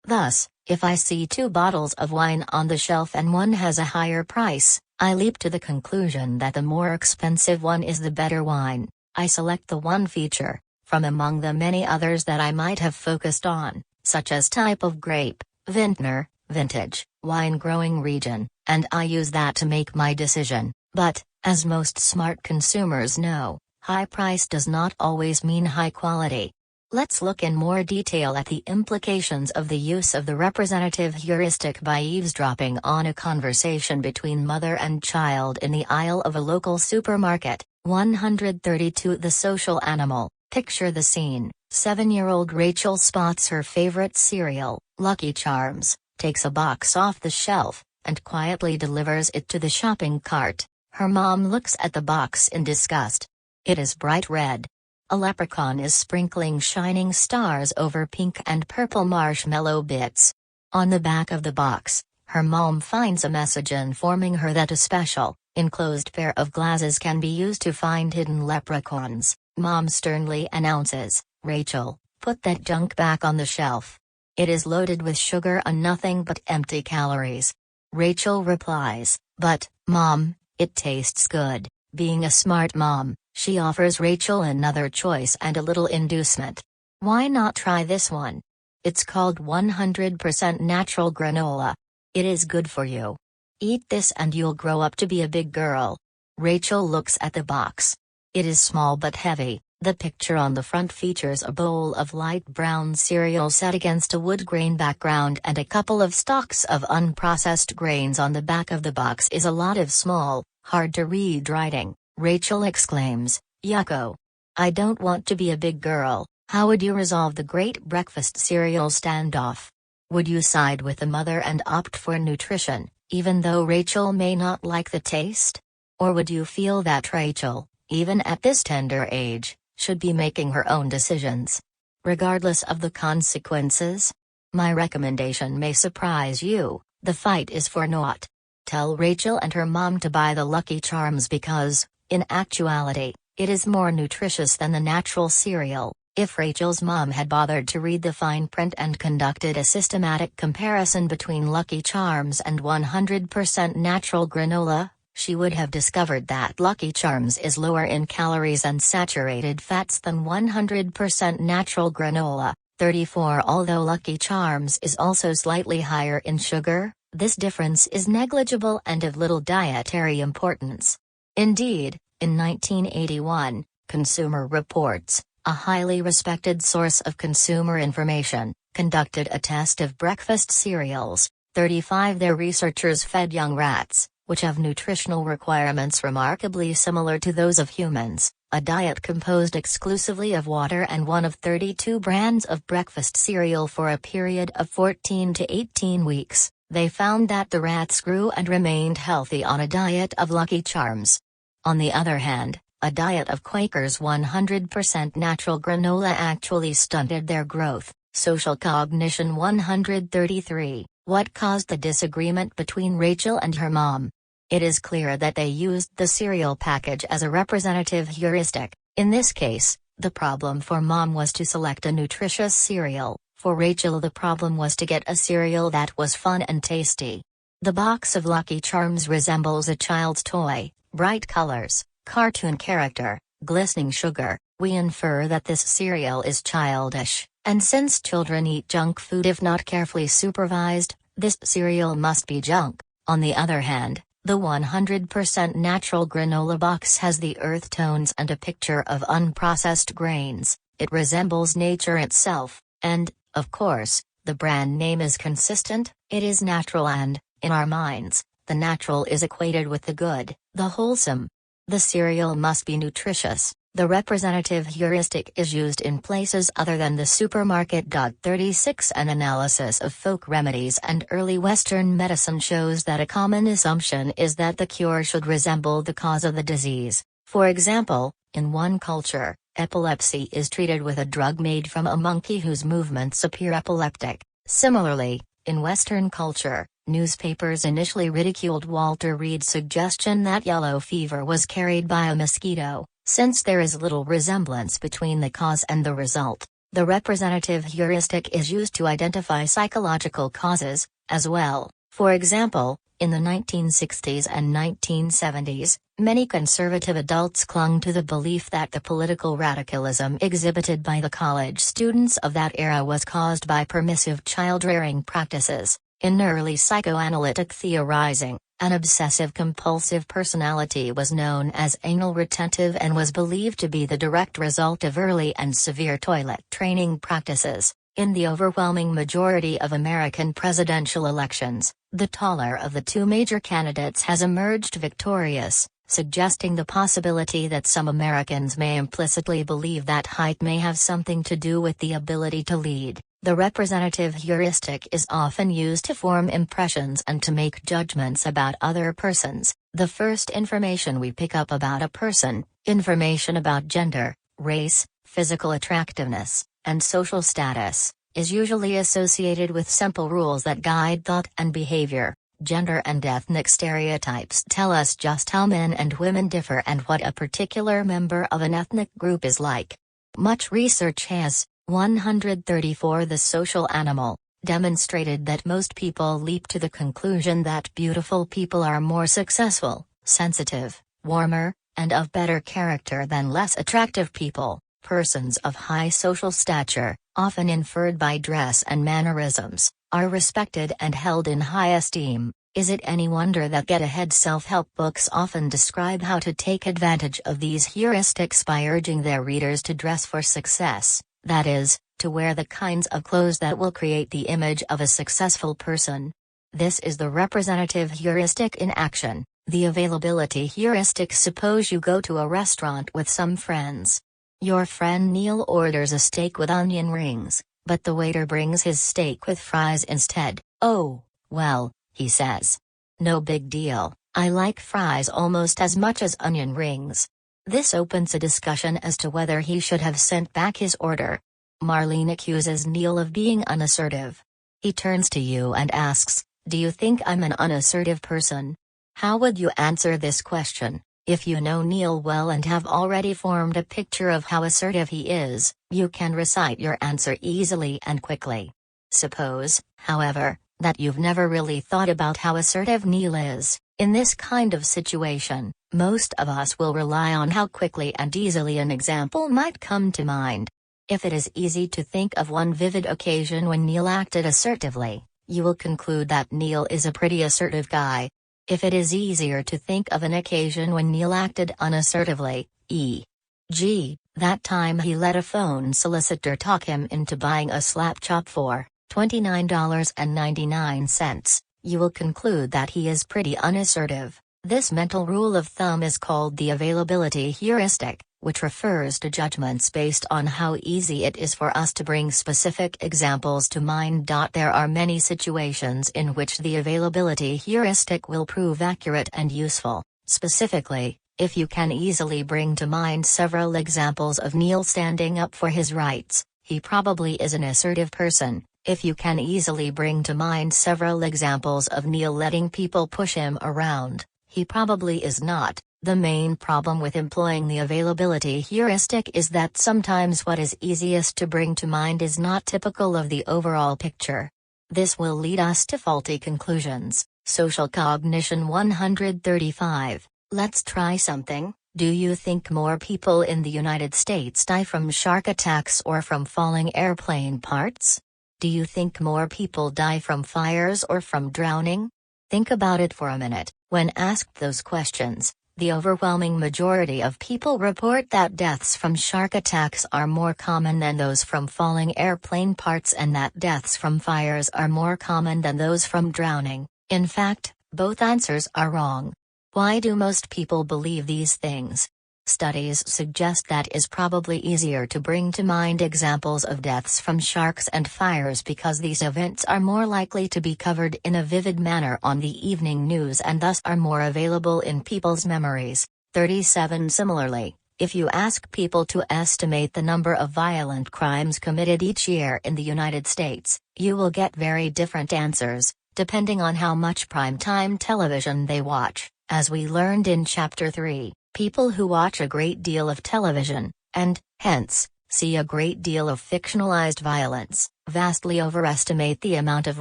Thus, if I see two bottles of wine on the shelf and one has a higher price, I leap to the conclusion that the more expensive one is the better wine. I select the one feature, from among the many others that I might have focused on, such as type of grape, vintner, vintage, wine growing region, and I use that to make my decision. But, as most smart consumers know, high price does not always mean high quality. Let's look in more detail at the implications of the use of the representative heuristic by eavesdropping on a conversation between mother and child in the aisle of a local supermarket. 132 The social animal. Picture the scene. 7-year-old Rachel spots her favorite cereal, Lucky Charms, takes a box off the shelf, and quietly delivers it to the shopping cart. Her mom looks at the box in disgust. It is bright red. A leprechaun is sprinkling shining stars over pink and purple marshmallow bits. On the back of the box, her mom finds a message informing her that a special, enclosed pair of glasses can be used to find hidden leprechauns. Mom sternly announces, "Rachel, put that junk back on the shelf. It is loaded with sugar and nothing but empty calories." Rachel replies, "But, Mom, it tastes good." Being a smart mom, she offers Rachel another choice and a little inducement. "Why not try this one? It's called 100% natural granola. It is good for you. Eat this and you'll grow up to be a big girl." Rachel looks at the box. It is small but heavy. The picture on the front features a bowl of light brown cereal set against a wood grain background, and a couple of stalks of unprocessed grains. On the back of the box is a lot of small, hard-to-read writing. Rachel exclaims, "Yucko! I don't want to be a big girl." How would you resolve the great breakfast cereal standoff? Would you side with the mother and opt for nutrition, even though Rachel may not like the taste? Or would you feel that Rachel, even at this tender age, should be making her own decisions, regardless of the consequences? My recommendation may surprise you. The fight is for naught. Tell Rachel and her mom to buy the Lucky Charms because, in actuality, it is more nutritious than the natural cereal. If Rachel's mom had bothered to read the fine print and conducted a systematic comparison between Lucky Charms and 100% natural granola, she would have discovered that Lucky Charms is lower in calories and saturated fats than 100% natural granola. 34 Although Lucky Charms is also slightly higher in sugar, this difference is negligible and of little dietary importance. Indeed, in 1981, Consumer Reports, a highly respected source of consumer information, conducted a test of breakfast cereals. 35 Their researchers fed young rats, which have nutritional requirements remarkably similar to those of humans, a diet composed exclusively of water and one of 32 brands of breakfast cereal for a period of 14 to 18 weeks. They found that the rats grew and remained healthy on a diet of Lucky Charms. On the other hand, a diet of Quaker's 100% natural granola actually stunted their growth. Social Cognition 133 What caused the disagreement between Rachel and her mom? It is clear that they used the cereal package as a representative heuristic. In this case, the problem for mom was to select a nutritious cereal. For Rachel, the problem was to get a cereal that was fun and tasty. The box of Lucky Charms resembles a child's toy, bright colors, cartoon character, glistening sugar. We infer that this cereal is childish, and since children eat junk food if not carefully supervised, this cereal must be junk. On the other hand, the 100% natural granola box has the earth tones and a picture of unprocessed grains. It resembles nature itself, and, of course, the brand name is consistent. It is natural and, in our minds, the natural is equated with the good, the wholesome. The cereal must be nutritious. The representative heuristic is used in places other than the supermarket. 36 An analysis of folk remedies and early Western medicine shows that a common assumption is that the cure should resemble the cause of the disease. For example, in one culture, epilepsy is treated with a drug made from a monkey whose movements appear epileptic. Similarly, in Western culture, newspapers initially ridiculed Walter Reed's suggestion that yellow fever was carried by a mosquito, since there is little resemblance between the cause and the result. The representative heuristic is used to identify psychological causes, as well. For example, in the 1960s and 1970s, many conservative adults clung to the belief that the political radicalism exhibited by the college students of that era was caused by permissive child-rearing practices. In early psychoanalytic theorizing, an obsessive-compulsive personality was known as anal retentive and was believed to be the direct result of early and severe toilet training practices. In the overwhelming majority of American presidential elections, the taller of the two major candidates has emerged victorious, suggesting the possibility that some Americans may implicitly believe that height may have something to do with the ability to lead. The representative heuristic is often used to form impressions and to make judgments about other persons. The first information we pick up about a person, information about gender, race, physical attractiveness, and social status, is usually associated with simple rules that guide thought and behavior. Gender and ethnic stereotypes tell us just how men and women differ and what a particular member of an ethnic group is like. Much research has, 134 The social animal, demonstrated that most people leap to the conclusion that beautiful people are more successful, sensitive, warmer, and of better character than less attractive people. Persons of high social stature, often inferred by dress and mannerisms, are respected and held in high esteem. Is it any wonder that get-ahead self-help books often describe how to take advantage of these heuristics by urging their readers to dress for success, that is, to wear the kinds of clothes that will create the image of a successful person? This is the representative heuristic in action. The availability heuristic. Suppose you go to a restaurant with some friends. Your friend Neil orders a steak with onion rings, but the waiter brings his steak with fries instead. "Oh, well," he says. "No big deal, I like fries almost as much as onion rings." This opens a discussion as to whether he should have sent back his order. Marlene accuses Neil of being unassertive. He turns to you and asks, "Do you think I'm an unassertive person?" How would you answer this question? If you know Neil well and have already formed a picture of how assertive he is, you can recite your answer easily and quickly. Suppose, however, that you've never really thought about how assertive Neil is. In this kind of situation, most of us will rely on how quickly and easily an example might come to mind. If it is easy to think of one vivid occasion when Neil acted assertively, you will conclude that Neil is a pretty assertive guy. If it is easier to think of an occasion when Neil acted unassertively, e.g., that time he let a phone solicitor talk him into buying a slap chop for $29.99, you will conclude that he is pretty unassertive. This mental rule of thumb is called the availability heuristic, which refers to judgments based on how easy it is for us to bring specific examples to mind. There are many situations in which the availability heuristic will prove accurate and useful. Specifically, if you can easily bring to mind several examples of Neil standing up for his rights, he probably is an assertive person. If you can easily bring to mind several examples of Neil letting people push him around, he probably is not. The main problem with employing the availability heuristic is that sometimes what is easiest to bring to mind is not typical of the overall picture. This will lead us to faulty conclusions. Social Cognition 135. Let's try something. Do you think more people in the United States die from shark attacks or from falling airplane parts? Do you think more people die from fires or from drowning? Think about it for a minute. When asked those questions, the overwhelming majority of people report that deaths from shark attacks are more common than those from falling airplane parts and that deaths from fires are more common than those from drowning. In fact, both answers are wrong. Why do most people believe these things? Studies suggest that is probably easier to bring to mind examples of deaths from sharks and fires because these events are more likely to be covered in a vivid manner on the evening news and thus are more available in people's memories. 37 Similarly, if you ask people to estimate the number of violent crimes committed each year in the United States, you will get very different answers, depending on how much primetime television they watch. As we learned in Chapter 3, people who watch a great deal of television, and, hence, see a great deal of fictionalized violence, vastly overestimate the amount of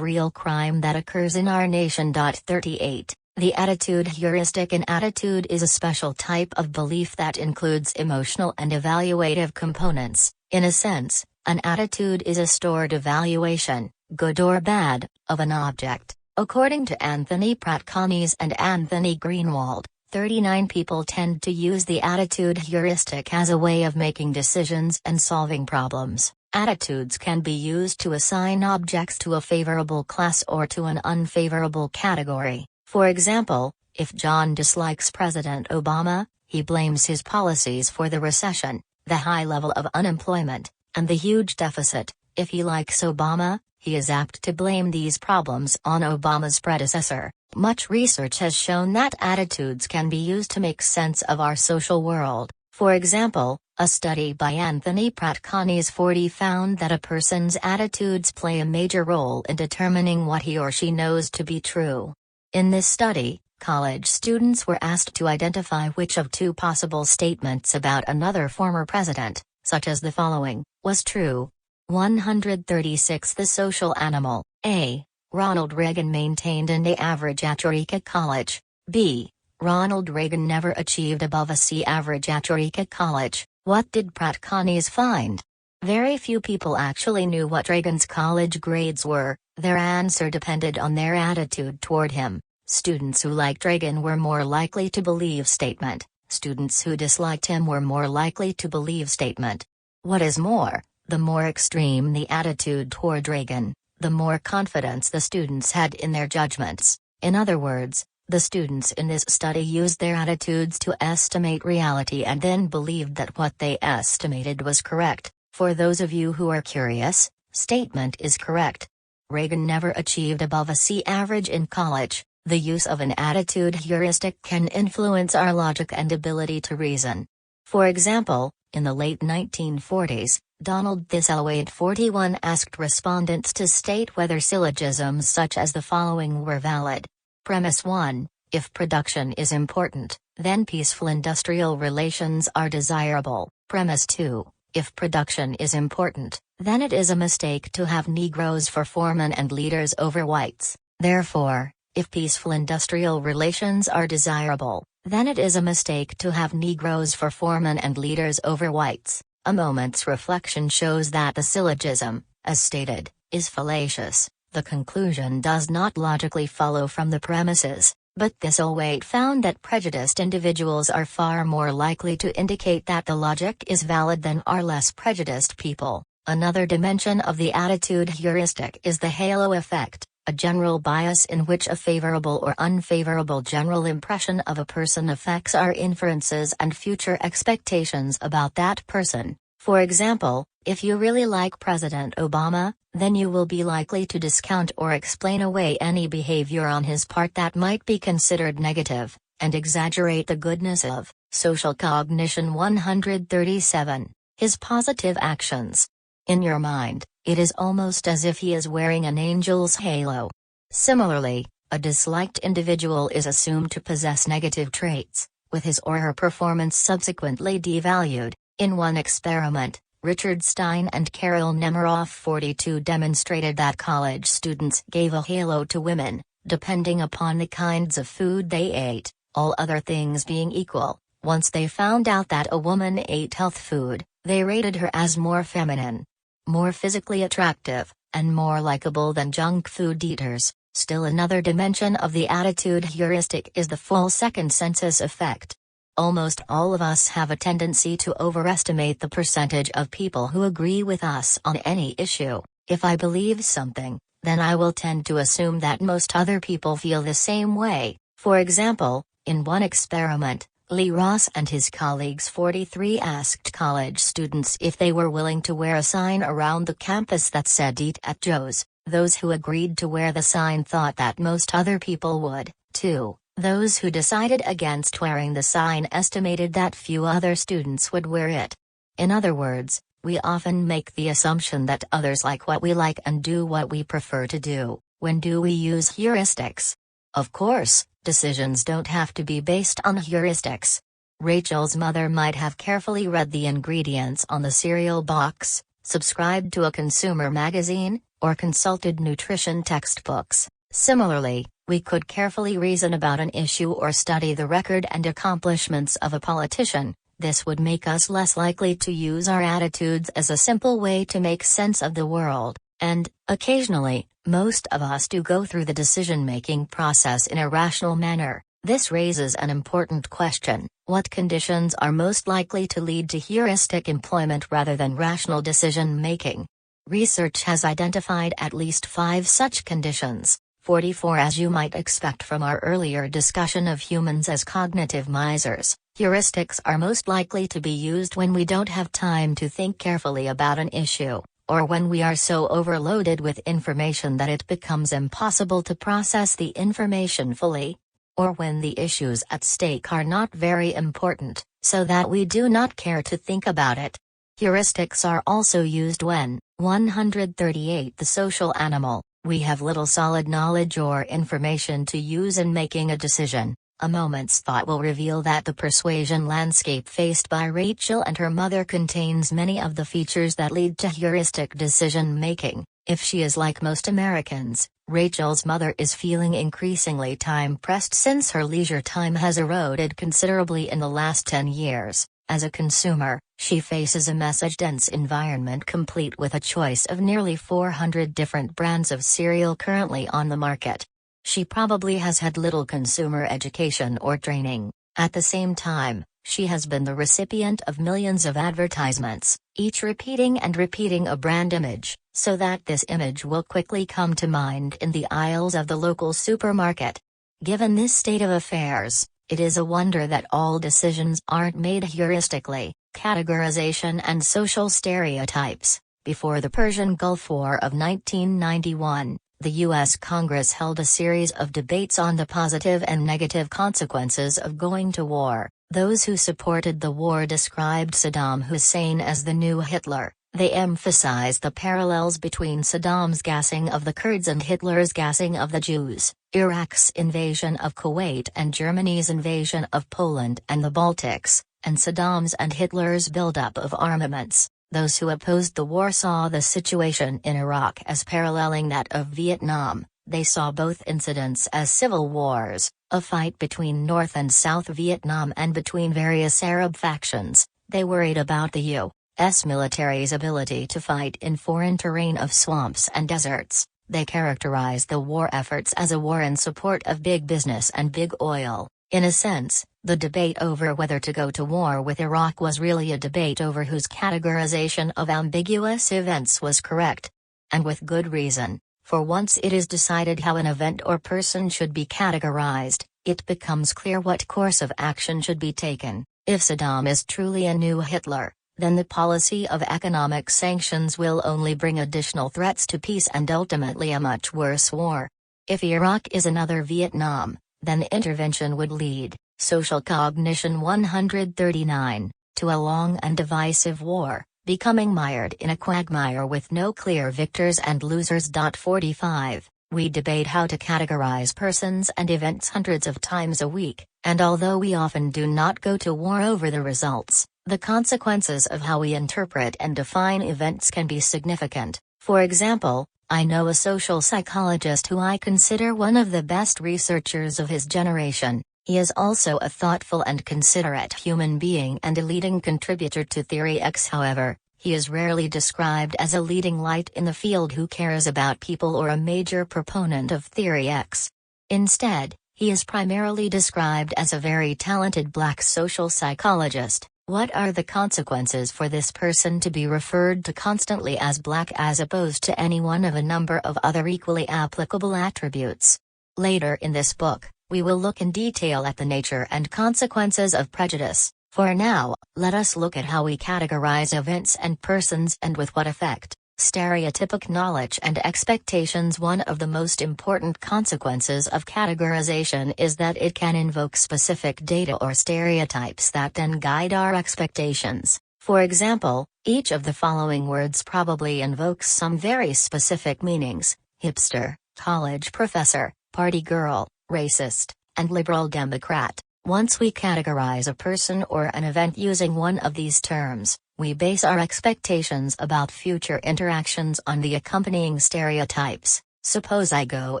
real crime that occurs in our nation. 38. The attitude heuristic. An attitude is a special type of belief that includes emotional and evaluative components. In a sense, an attitude is a stored evaluation, good or bad, of an object. According to Anthony Pratkanis and Anthony Greenwald, 39 people tend to use the attitude heuristic as a way of making decisions and solving problems. Attitudes can be used to assign objects to a favorable class or to an unfavorable category. For example, if John dislikes President Obama, he blames his policies for the recession, the high level of unemployment, and the huge deficit. If he likes Obama, he is apt to blame these problems on Obama's predecessor. Much research has shown that attitudes can be used to make sense of our social world. For example, a study by Anthony Pratkanis 40 found that a person's attitudes play a major role in determining what he or she knows to be true. In this study, college students were asked to identify which of two possible statements about another former president, such as the following, was true. 136. The social animal. A. Ronald Reagan maintained an A average at Eureka College. B. Ronald Reagan never achieved above a C average at Eureka College. What did Pratkanis find? Very few people actually knew what Reagan's college grades were. Their answer depended on their attitude toward him. Students who liked Reagan were more likely to believe statement. Students who disliked him were more likely to believe statement. What is more, the more extreme the attitude toward Reagan, the more confidence the students had in their judgments. In other words, the students in this study used their attitudes to estimate reality and then believed that what they estimated was correct. For those of you who are curious, statement is correct. Reagan never achieved above a C average in college. The use of an attitude heuristic can influence our logic and ability to reason. For example, in the late 1940s, Donald Thistlethwaite 41 asked respondents to state whether syllogisms such as the following were valid. Premise 1: if production is important, then peaceful industrial relations are desirable. Premise 2: if production is important, then it is a mistake to have Negroes for foremen and leaders over whites. Therefore, if peaceful industrial relations are desirable, then it is a mistake to have Negroes for foremen and leaders over whites. A moment's reflection shows that the syllogism, as stated, is fallacious. The conclusion does not logically follow from the premises, but Thistlethwaite found that prejudiced individuals are far more likely to indicate that the logic is valid than are less prejudiced people. Another dimension of the attitude heuristic is the halo effect, a general bias in which a favorable or unfavorable general impression of a person affects our inferences and future expectations about that person. For example, if you really like President Obama, then you will be likely to discount or explain away any behavior on his part that might be considered negative, and exaggerate the goodness of. Social Cognition 137. His positive actions. In your mind, it is almost as if he is wearing an angel's halo. Similarly, a disliked individual is assumed to possess negative traits, with his or her performance subsequently devalued. In one experiment, Richard Stein and Carol Nemiroff 42 demonstrated that college students gave a halo to women, depending upon the kinds of food they ate, all other things being equal. Once they found out that a woman ate health food, they rated her as more feminine, more physically attractive, and more likable than junk food eaters. Still another dimension of the attitude heuristic is the full second census effect. Almost all of us have a tendency to overestimate the percentage of people who agree with us on any issue. If I believe something, then I will tend to assume that most other people feel the same way. For example, in one experiment, Lee Ross and his colleagues 43 asked college students if they were willing to wear a sign around the campus that said "Eat at Joe's." Those who agreed to wear the sign thought that most other people would, too. Those who decided against wearing the sign estimated that few other students would wear it. In other words, we often make the assumption that others like what we like and do what we prefer to do. When do we use heuristics? Of course, decisions don't have to be based on heuristics. Rachel's mother might have carefully read the ingredients on the cereal box, subscribed to a consumer magazine, or consulted nutrition textbooks. Similarly, we could carefully reason about an issue or study the record and accomplishments of a politician. This would make us less likely to use our attitudes as a simple way to make sense of the world, and, occasionally, most of us do go through the decision-making process in a rational manner. This raises an important question: what conditions are most likely to lead to heuristic employment rather than rational decision-making? Research has identified at least 5 such conditions, 44 as you might expect from our earlier discussion of humans as cognitive misers. Heuristics are most likely to be used when we don't have time to think carefully about an issue, or when we are so overloaded with information that it becomes impossible to process the information fully, or when the issues at stake are not very important, so that we do not care to think about it. Heuristics are also used when, 138 the social animal, we have little solid knowledge or information to use in making a decision. A moment's thought will reveal that the persuasion landscape faced by Rachel and her mother contains many of the features that lead to heuristic decision-making. If she is like most Americans, Rachel's mother is feeling increasingly time-pressed since her leisure time has eroded considerably in the last 10 years. As a consumer, she faces a message-dense environment complete with a choice of nearly 400 different brands of cereal currently on the market. She probably has had little consumer education or training. At the same time, she has been the recipient of millions of advertisements, each repeating and repeating a brand image, so that this image will quickly come to mind in the aisles of the local supermarket. Given this state of affairs, it is a wonder that all decisions aren't made heuristically. Categorization and social stereotypes. Before the Persian Gulf War of 1991, the U.S. Congress held a series of debates on the positive and negative consequences of going to war. Those who supported the war described Saddam Hussein as the new Hitler. They emphasized the parallels between Saddam's gassing of the Kurds and Hitler's gassing of the Jews, Iraq's invasion of Kuwait and Germany's invasion of Poland and the Baltics, and Saddam's and Hitler's buildup of armaments. Those who opposed the war saw the situation in Iraq as paralleling that of Vietnam. They saw both incidents as civil wars, a fight between North and South Vietnam and between various Arab factions. They worried about the U.S. military's ability to fight in foreign terrain of swamps and deserts. They characterized the war efforts as a war in support of big business and big oil. In a sense, the debate over whether to go to war with Iraq was really a debate over whose categorization of ambiguous events was correct. And with good reason. For once it is decided how an event or person should be categorized, it becomes clear what course of action should be taken. If Saddam is truly a new Hitler, then the policy of economic sanctions will only bring additional threats to peace and ultimately a much worse war. If Iraq is another Vietnam, then intervention would lead, Social Cognition 139, to a long and divisive war, becoming mired in a quagmire with no clear victors and losers. 45. We debate how to categorize persons and events hundreds of times a week, and although we often do not go to war over the results, the consequences of how we interpret and define events can be significant. For example, I know a social psychologist who I consider one of the best researchers of his generation. He is also a thoughtful and considerate human being and a leading contributor to Theory X. However, he is rarely described as a leading light in the field who cares about people or a major proponent of Theory X. Instead, he is primarily described as a very talented black social psychologist. What are the consequences for this person to be referred to constantly as black as opposed to any one of a number of other equally applicable attributes? Later in this book, we will look in detail at the nature and consequences of prejudice. For now, let us look at how we categorize events and persons and with what effect. Stereotypic knowledge and expectations. One of the most important consequences of categorization is that it can invoke specific data or stereotypes that then guide our expectations. For example, each of the following words probably invokes some very specific meanings: hipster, college professor, party girl, racist, and liberal Democrat. Once we categorize a person or an event using one of these terms, we base our expectations about future interactions on the accompanying stereotypes. Suppose I go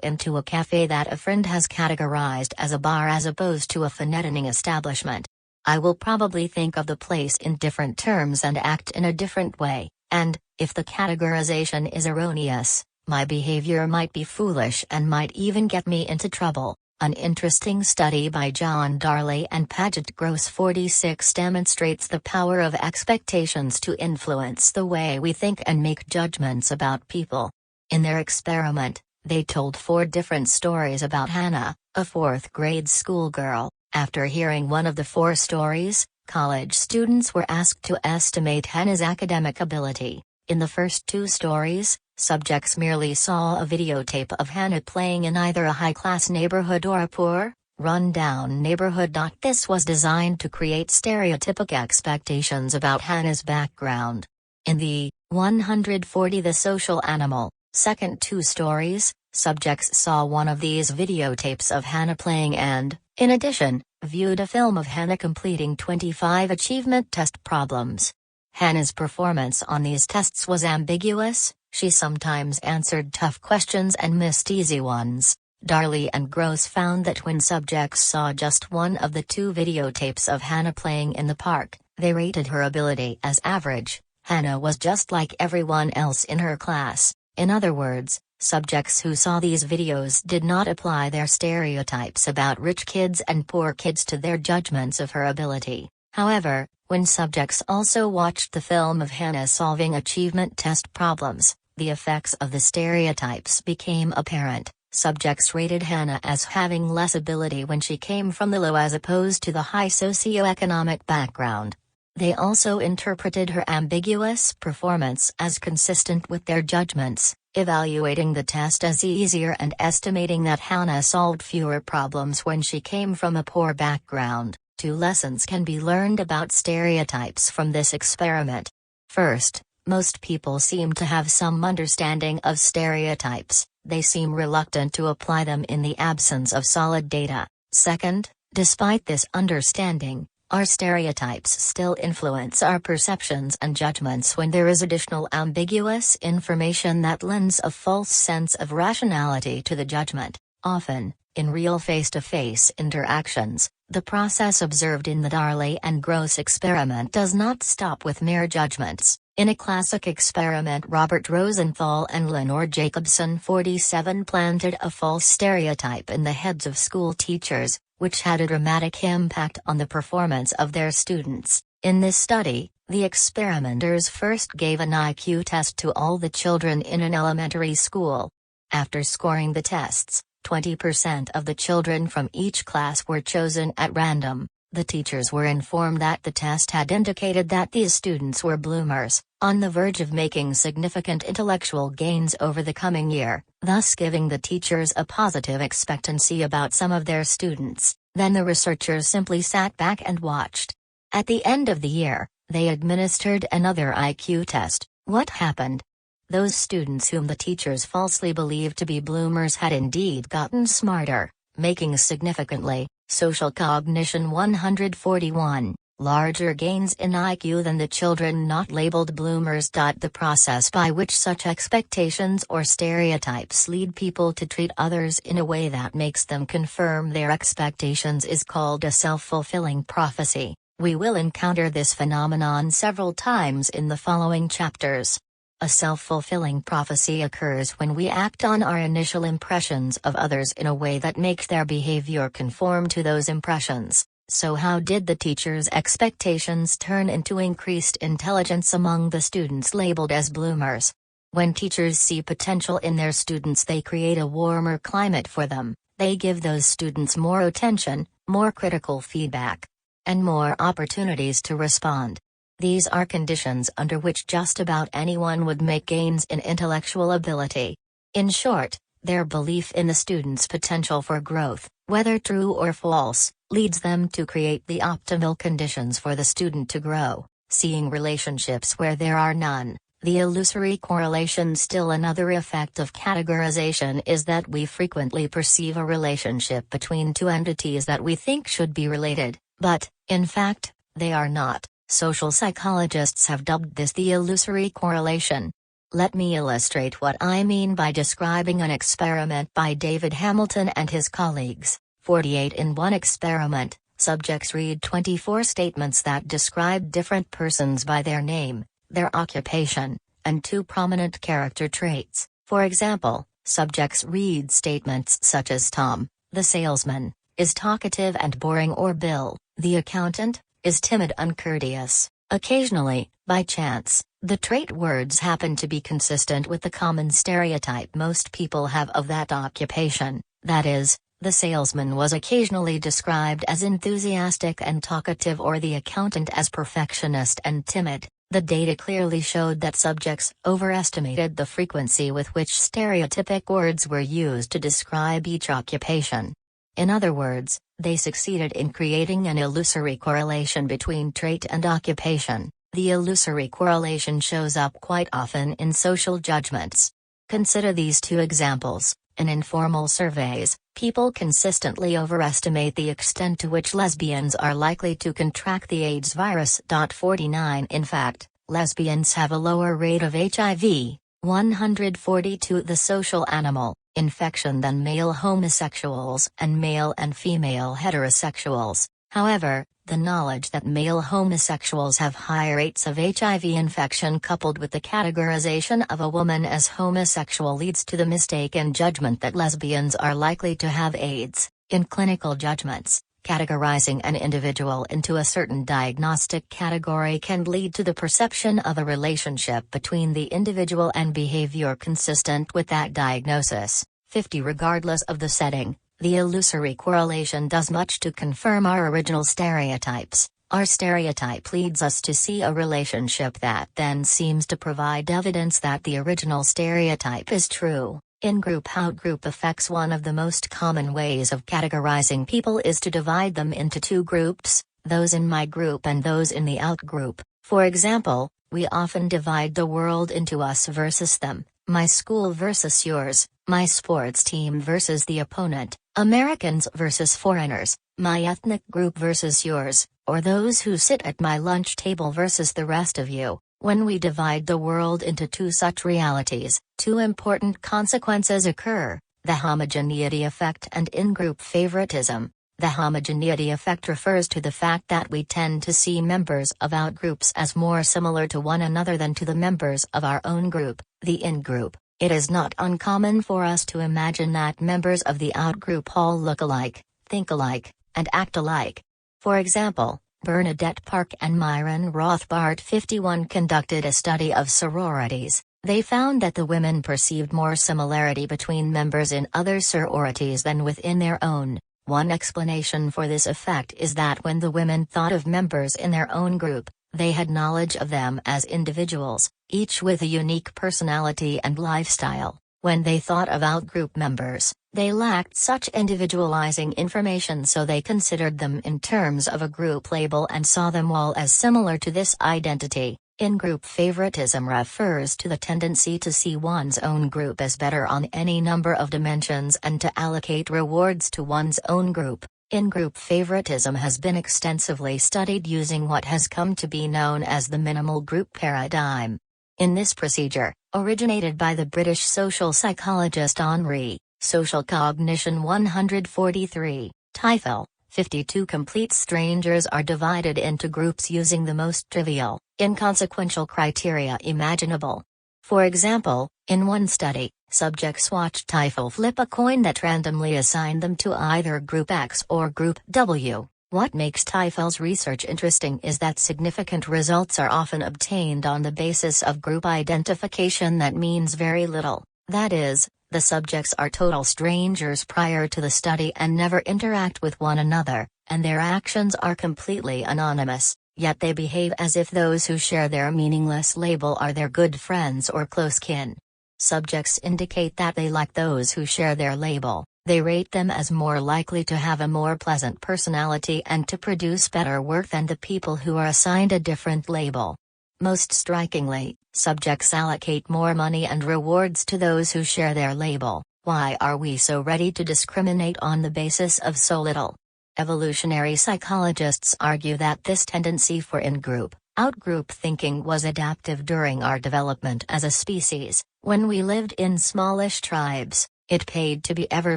into a cafe that a friend has categorized as a bar as opposed to a fine dining establishment. I will probably think of the place in different terms and act in a different way, and, if the categorization is erroneous, my behavior might be foolish and might even get me into trouble. An interesting study by John Darley and Paget Gross 46 demonstrates the power of expectations to influence the way we think and make judgments about people. In their experiment, they told 4 different stories about Hannah, a 4th-grade schoolgirl. After hearing one of the 4 stories, college students were asked to estimate Hannah's academic ability. In the first 2 stories, subjects merely saw a videotape of Hannah playing in either a high-class neighborhood or a poor, run-down neighborhood. This was designed to create stereotypic expectations about Hannah's background. In the 140 The Social Animal, second 2 stories, subjects saw one of these videotapes of Hannah playing and, in addition, viewed a film of Hannah completing 25 achievement test problems. Hannah's performance on these tests was ambiguous. She sometimes answered tough questions and missed easy ones. Darley and Gross found that when subjects saw just one of the 2 videotapes of Hannah playing in the park, they rated her ability as average. Hannah was just like everyone else in her class. In other words, subjects who saw these videos did not apply their stereotypes about rich kids and poor kids to their judgments of her ability. However, when subjects also watched the film of Hannah solving achievement test problems, the effects of the stereotypes became apparent. Subjects rated Hannah as having less ability when she came from the low as opposed to the high socioeconomic background. They also interpreted her ambiguous performance as consistent with their judgments, evaluating the test as easier and estimating that Hannah solved fewer problems when she came from a poor background. 2 lessons can be learned about stereotypes from this experiment. First, most people seem to have some understanding of stereotypes. They seem reluctant to apply them in the absence of solid data. Second, despite this understanding, our stereotypes still influence our perceptions and judgments when there is additional ambiguous information that lends a false sense of rationality to the judgment. Often, in real face-to-face interactions, the process observed in the Darley and Gross experiment does not stop with mere judgments. In a classic experiment, Robert Rosenthal and Lenore Jacobson 47 planted a false stereotype in the heads of school teachers, which had a dramatic impact on the performance of their students. In this study, the experimenters first gave an IQ test to all the children in an elementary school. After scoring the tests, 20% of the children from each class were chosen at random. The teachers were informed that the test had indicated that these students were bloomers, on the verge of making significant intellectual gains over the coming year, thus giving the teachers a positive expectancy about some of their students. Then the researchers simply sat back and watched. At the end of the year, they administered another IQ test. What happened? Those students whom the teachers falsely believed to be bloomers had indeed gotten smarter, making significantly, social cognition 141, larger gains in IQ than the children not labeled bloomers. The process by which such expectations or stereotypes lead people to treat others in a way that makes them confirm their expectations is called a self-fulfilling prophecy. We will encounter this phenomenon several times in the following chapters. A self-fulfilling prophecy occurs when we act on our initial impressions of others in a way that makes their behavior conform to those impressions. So how did the teacher's expectations turn into increased intelligence among the students labeled as bloomers? When teachers see potential in their students, they create a warmer climate for them. They give those students more attention, more critical feedback, and more opportunities to respond. These are conditions under which just about anyone would make gains in intellectual ability. In short, their belief in the student's potential for growth, whether true or false, leads them to create the optimal conditions for the student to grow. Seeing relationships where there are none, The illusory correlation. Still another effect of categorization is that we frequently perceive a relationship between two entities that we think should be related, but, in fact, they are not. Social psychologists have dubbed this the illusory correlation. Let me illustrate what I mean by describing an experiment by David Hamilton and his colleagues. 48 in one experiment, subjects read 24 statements that describe different persons by their name, their occupation, and two prominent character traits. For example, subjects read statements such as Tom, the salesman, is talkative and boring, or Bill, the accountant, is timid, uncourteous. Occasionally, by chance, the trait words happen to be consistent with the common stereotype most people have of that occupation, that is, the salesman was occasionally described as enthusiastic and talkative, or the accountant as perfectionist and timid. The data clearly showed that subjects overestimated the frequency with which stereotypic words were used to describe each occupation. In other words, they succeeded in creating an illusory correlation between trait and occupation. The illusory correlation shows up quite often in social judgments. Consider these two examples. In informal surveys, people consistently overestimate the extent to which lesbians are likely to contract the AIDS virus. 49 In fact, lesbians have a lower rate of HIV, 142 the social animal, infection than male homosexuals and male and female heterosexuals. However, the knowledge that male homosexuals have high rates of HIV infection coupled with the categorization of a woman as homosexual leads to the mistaken judgment that lesbians are likely to have AIDS. In clinical judgments, categorizing an individual into a certain diagnostic category can lead to the perception of a relationship between the individual and behavior consistent with that diagnosis. 50 Regardless of the setting, the illusory correlation does much to confirm our original stereotypes. Our stereotype leads us to see a relationship that then seems to provide evidence that the original stereotype is true. In-group-out-group effects. One of the most common ways of categorizing people is to divide them into two groups, those in my group and those in the out group. For example, we often divide the world into us versus them, my school versus yours, my sports team versus the opponent, Americans versus foreigners, my ethnic group versus yours, or those who sit at my lunch table versus the rest of you. When we divide the world into two such realities, two important consequences occur: the homogeneity effect and in-group favoritism. The homogeneity effect refers to the fact that we tend to see members of outgroups as more similar to one another than to the members of our own group, the in-group. It is not uncommon for us to imagine that members of the outgroup all look alike, think alike, and act alike. For example, Bernadette Park and Myron Rothbard 51 conducted a study of sororities. They found that the women perceived more similarity between members in other sororities than within their own. One explanation for this effect is that when the women thought of members in their own group, they had knowledge of them as individuals, each with a unique personality and lifestyle. When they thought of outgroup members, they lacked such individualizing information, so they considered them in terms of a group label and saw them all as similar to this identity. In-group favoritism refers to the tendency to see one's own group as better on any number of dimensions and to allocate rewards to one's own group. In-group favoritism has been extensively studied using what has come to be known as the minimal group paradigm. In this procedure, originated by the British social psychologist Henri, Social Cognition 143, Teifel, 52 complete strangers are divided into groups using the most trivial, inconsequential criteria imaginable. For example, in one study, subjects watched Teifel flip a coin that randomly assigned them to either Group X or Group W. What makes Teifel's research interesting is that significant results are often obtained on the basis of group identification that means very little. That is, the subjects are total strangers prior to the study and never interact with one another, and their actions are completely anonymous, yet they behave as if those who share their meaningless label are their good friends or close kin. Subjects indicate that they like those who share their label. They rate them as more likely to have a more pleasant personality and to produce better work than the people who are assigned a different label. Most strikingly, Subjects allocate more money and rewards to those who share their label. Why are we so ready to discriminate on the basis of so little? Evolutionary psychologists argue that this tendency for in-group, out-group thinking was adaptive during our development as a species. When we lived in smallish tribes, it paid to be ever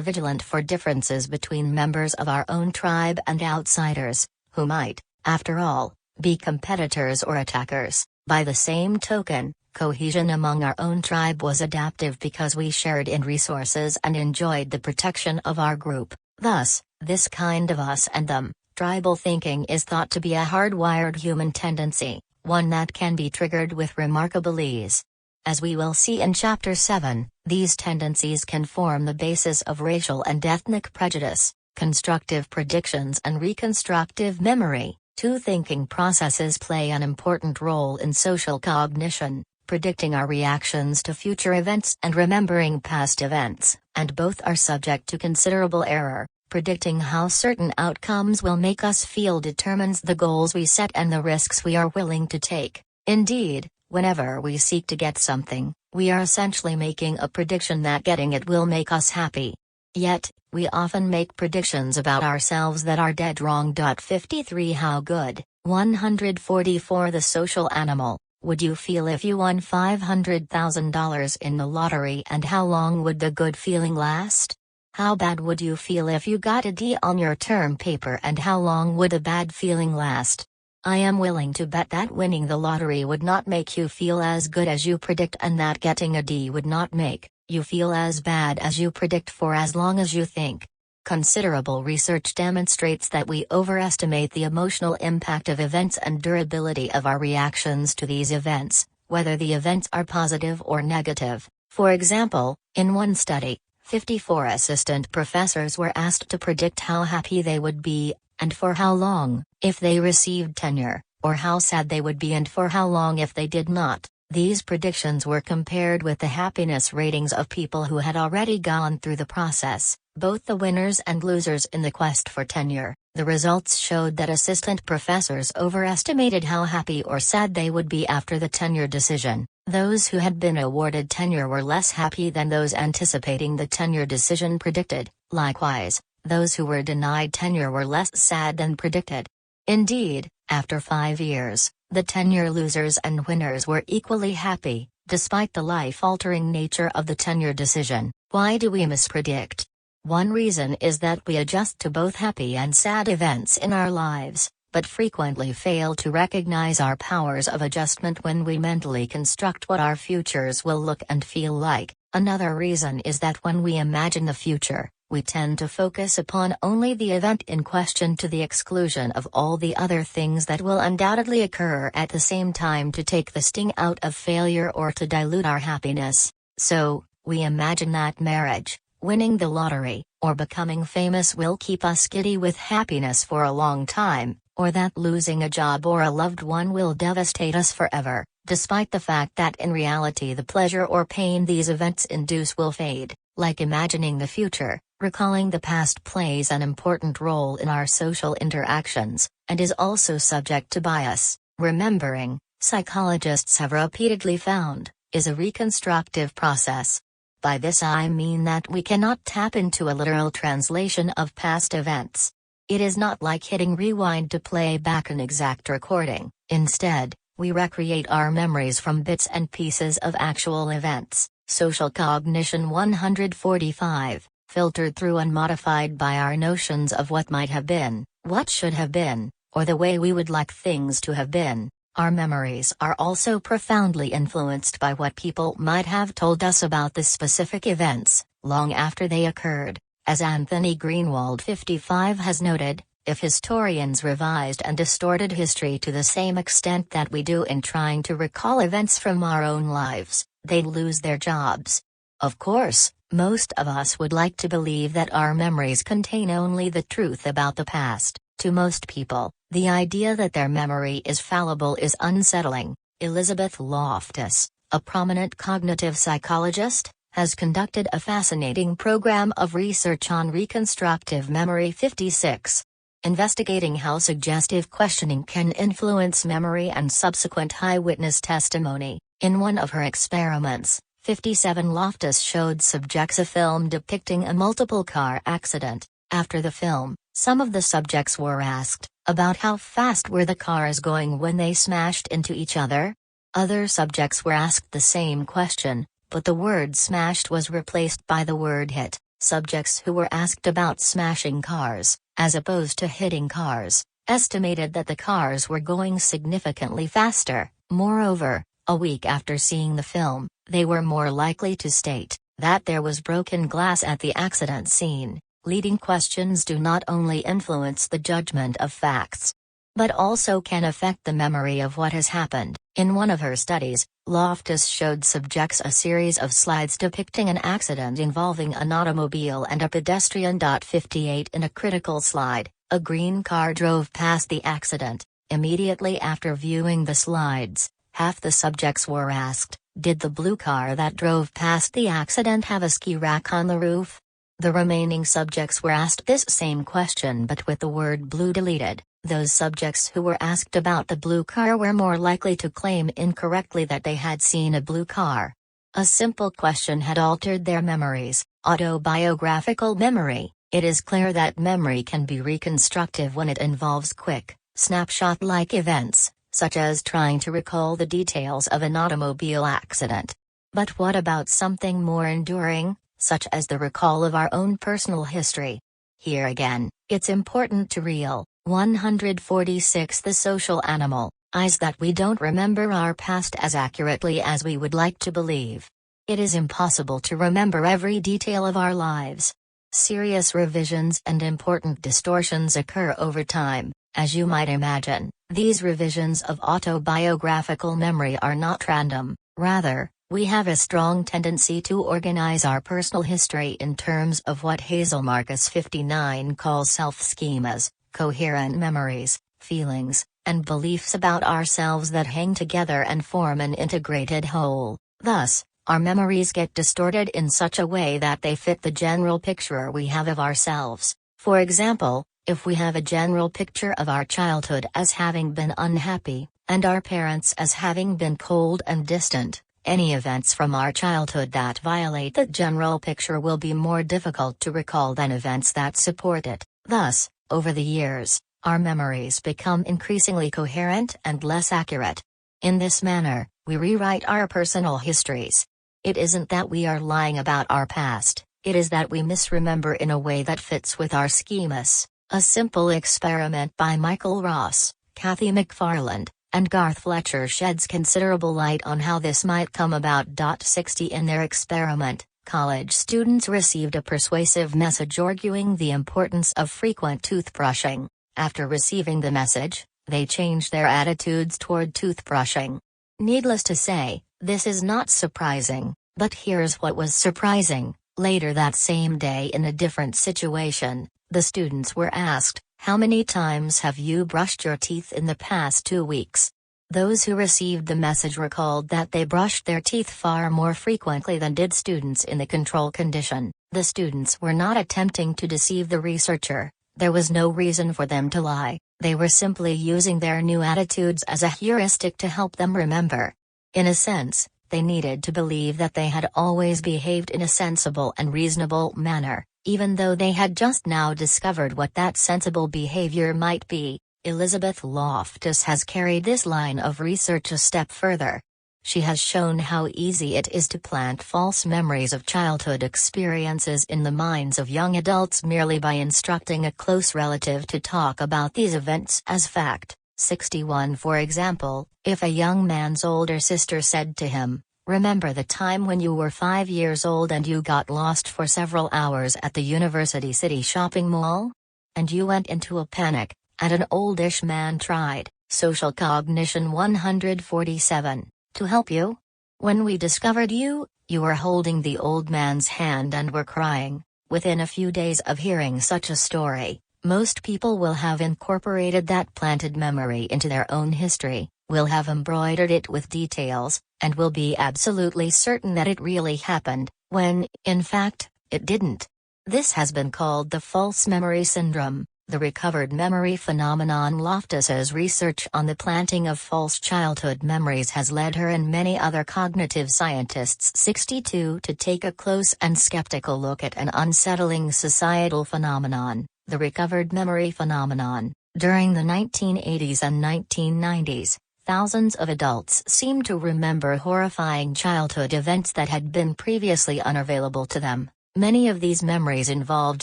vigilant for differences between members of our own tribe and outsiders, who might, after all, be competitors or attackers. By the same token, cohesion among our own tribe was adaptive because we shared in resources and enjoyed the protection of our group. Thus, this kind of us and them, tribal thinking is thought to be a hardwired human tendency, one that can be triggered with remarkable ease. As we will see in Chapter 7, these tendencies can form the basis of racial and ethnic prejudice, constructive predictions and reconstructive memory. Two thinking processes play an important role in social cognition, predicting our reactions to future events and remembering past events, and both are subject to considerable error. Predicting how certain outcomes will make us feel determines the goals we set and the risks we are willing to take. Indeed, whenever we seek to get something, we are essentially making a prediction that getting it will make us happy. Yet, we often make predictions about ourselves that are dead wrong. 53 How good? 144 The social animal. Would you feel if you won $500,000 in the lottery, and how long would the good feeling last? How bad would you feel if you got a D on your term paper, and how long would a bad feeling last? I am willing to bet that winning the lottery would not make you feel as good as you predict, and that getting a D would not make you feel as bad as you predict for as long as you think. Considerable research demonstrates that we overestimate the emotional impact of events and durability of our reactions to these events, whether the events are positive or negative. For example, in one study, 54 assistant professors were asked to predict how happy they would be, and for how long, if they received tenure, or how sad they would be and for how long if they did not. These predictions were compared with the happiness ratings of people who had already gone through the process, both the winners and losers in the quest for tenure. The results showed that assistant professors overestimated how happy or sad they would be after the tenure decision. Those who had been awarded tenure were less happy than those anticipating the tenure decision predicted. Likewise, those who were denied tenure were less sad than predicted. Indeed, after 5 years, the tenure losers and winners were equally happy, despite the life-altering nature of the tenure decision. Why do we mispredict? One reason is that we adjust to both happy and sad events in our lives, but frequently fail to recognize our powers of adjustment when we mentally construct what our futures will look and feel like. Another reason is that when we imagine the future, we tend to focus upon only the event in question to the exclusion of all the other things that will undoubtedly occur at the same time to take the sting out of failure or to dilute our happiness. So, we imagine that marriage, winning the lottery, or becoming famous will keep us giddy with happiness for a long time, or that losing a job or a loved one will devastate us forever, despite the fact that in reality the pleasure or pain these events induce will fade. Like imagining the future, recalling the past plays an important role in our social interactions, and is also subject to bias. Remembering, psychologists have repeatedly found, is a reconstructive process. By this I mean that we cannot tap into a literal translation of past events. It is not like hitting rewind to play back an exact recording. Instead, we recreate our memories from bits and pieces of actual events. Social cognition 145, filtered through and modified by our notions of what might have been, what should have been, or the way we would like things to have been. Our memories are also profoundly influenced by what people might have told us about the specific events, long after they occurred. As Anthony Greenwald 55 has noted, if historians revised and distorted history to the same extent that we do in trying to recall events from our own lives, they'd lose their jobs. Of course, most of us would like to believe that our memories contain only the truth about the past. To most people, the idea that their memory is fallible is unsettling. Elizabeth Loftus, a prominent cognitive psychologist, has conducted a fascinating program of research on reconstructive memory 56. Investigating how suggestive questioning can influence memory and subsequent eyewitness testimony. In one of her experiments, 57 Loftus showed subjects a film depicting a multiple car accident. After the film, some of the subjects were asked about how fast were the cars going when they smashed into each other. Other subjects were asked the same question, but the word smashed was replaced by the word hit. Subjects who were asked about smashing cars, as opposed to hitting cars, estimated that the cars were going significantly faster. Moreover, a week after seeing the film, they were more likely to state that there was broken glass at the accident scene. Leading questions do not only influence the judgment of facts, but also can affect the memory of what has happened. In one of her studies, Loftus showed subjects a series of slides depicting an accident involving an automobile and a pedestrian. 58 In a critical slide, a green car drove past the accident. Immediately after viewing the slides, half the subjects were asked, did the blue car that drove past the accident have a ski rack on the roof? The remaining subjects were asked this same question but with the word blue deleted. Those subjects who were asked about the blue car were more likely to claim incorrectly that they had seen a blue car. A simple question had altered their memories. Autobiographical memory. It is clear that memory can be reconstructive when it involves quick, snapshot-like events, such as trying to recall the details of an automobile accident. But what about something more enduring, such as the recall of our own personal history? Here again, it's important to reel 146 The social animal is that we don't remember our past as accurately as we would like to believe. It is impossible to remember every detail of our lives. Serious revisions and important distortions occur over time, as you might imagine. These revisions of autobiographical memory are not random, rather, we have a strong tendency to organize our personal history in terms of what Hazel Marcus 59 calls self-schemas, coherent memories, feelings, and beliefs about ourselves that hang together and form an integrated whole. Thus, our memories get distorted in such a way that they fit the general picture we have of ourselves. For example, if we have a general picture of our childhood as having been unhappy, and our parents as having been cold and distant, any events from our childhood that violate that general picture will be more difficult to recall than events that support it. Thus, over the years, our memories become increasingly coherent and less accurate. In this manner, we rewrite our personal histories. It isn't that we are lying about our past, it is that we misremember in a way that fits with our schemas. A simple experiment by Michael Ross, Kathy McFarland, and Garth Fletcher sheds considerable light on how this might come about. 60 In their experiment, college students received a persuasive message arguing the importance of frequent toothbrushing. After receiving the message, they changed their attitudes toward toothbrushing. Needless to say, this is not surprising, but here's what was surprising. Later that same day in a different situation, the students were asked, how many times have you brushed your teeth in the past 2 weeks? Those who received the message recalled that they brushed their teeth far more frequently than did students in the control condition. The students were not attempting to deceive the researcher. There was no reason for them to lie. They were simply using their new attitudes as a heuristic to help them remember. In a sense, they needed to believe that they had always behaved in a sensible and reasonable manner, even though they had just now discovered what that sensible behavior might be. Elizabeth Loftus has carried this line of research a step further. She has shown how easy it is to plant false memories of childhood experiences in the minds of young adults merely by instructing a close relative to talk about these events as fact. 61 For example, if a young man's older sister said to him, "Remember the time when you were 5 years old and you got lost for several hours at the University City shopping mall? And you went into a panic," and an oldish man tried, Social Cognition 147, to help you? When we discovered you were holding the old man's hand and were crying. Within a few days of hearing such a story, most people will have incorporated that planted memory into their own history, will have embroidered it with details, and will be absolutely certain that it really happened, when, in fact, it didn't. This has been called the false memory syndrome. The recovered memory phenomenon. Loftus's research on the planting of false childhood memories has led her and many other cognitive scientists 62 to take a close and skeptical look at an unsettling societal phenomenon, the recovered memory phenomenon. During the 1980s and 1990s, thousands of adults seemed to remember horrifying childhood events that had been previously unavailable to them. Many of these memories involved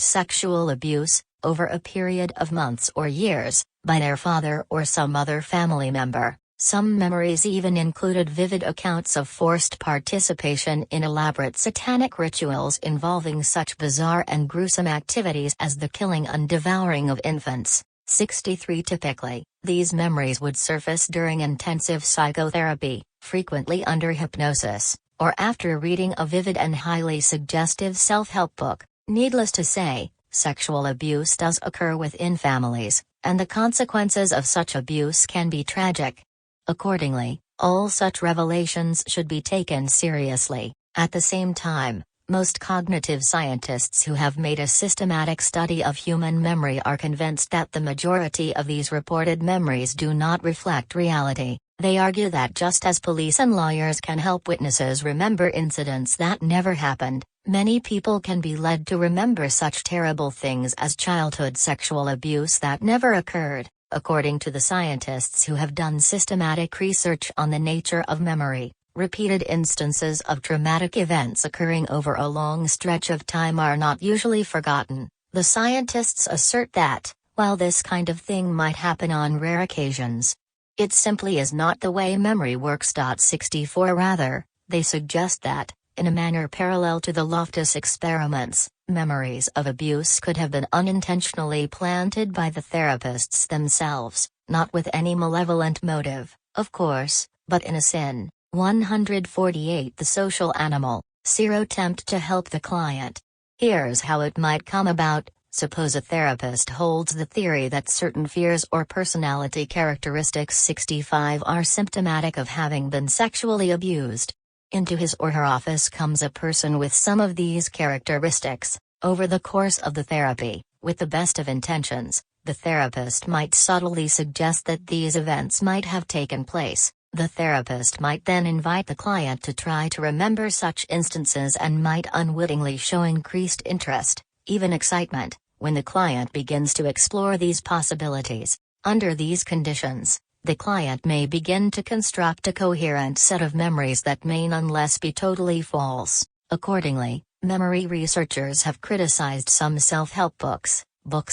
sexual abuse, over a period of months or years, by their father or some other family member. Some memories even included vivid accounts of forced participation in elaborate satanic rituals involving such bizarre and gruesome activities as the killing and devouring of infants. 63 Typically, these memories would surface during intensive psychotherapy, frequently under hypnosis, or after reading a vivid and highly suggestive self-help book. Needless to say, sexual abuse does occur within families, and the consequences of such abuse can be tragic. Accordingly, all such revelations should be taken seriously. At the same time, most cognitive scientists who have made a systematic study of human memory are convinced that the majority of these reported memories do not reflect reality. They argue that just as police and lawyers can help witnesses remember incidents that never happened, many people can be led to remember such terrible things as childhood sexual abuse that never occurred. According to the scientists who have done systematic research on the nature of memory, repeated instances of traumatic events occurring over a long stretch of time are not usually forgotten. The scientists assert that, while this kind of thing might happen on rare occasions, it simply is not the way memory works. 64 Rather, they suggest that, in a manner parallel to the Loftus experiments, memories of abuse could have been unintentionally planted by the therapists themselves, not with any malevolent motive, of course, but in a sin. 148 The social animal, zero attempt to help the client. Here's how it might come about. Suppose a therapist holds the theory that certain fears or personality characteristics 65 are symptomatic of having been sexually abused. Into his or her office comes a person with some of these characteristics. Over the course of the therapy, with the best of intentions, the therapist might subtly suggest that these events might have taken place. The therapist might then invite the client to try to remember such instances and might unwittingly show increased interest, even excitement, when the client begins to explore these possibilities. Under these conditions, the client may begin to construct a coherent set of memories that may nonetheless be totally false. Accordingly, memory researchers have criticized some self-help books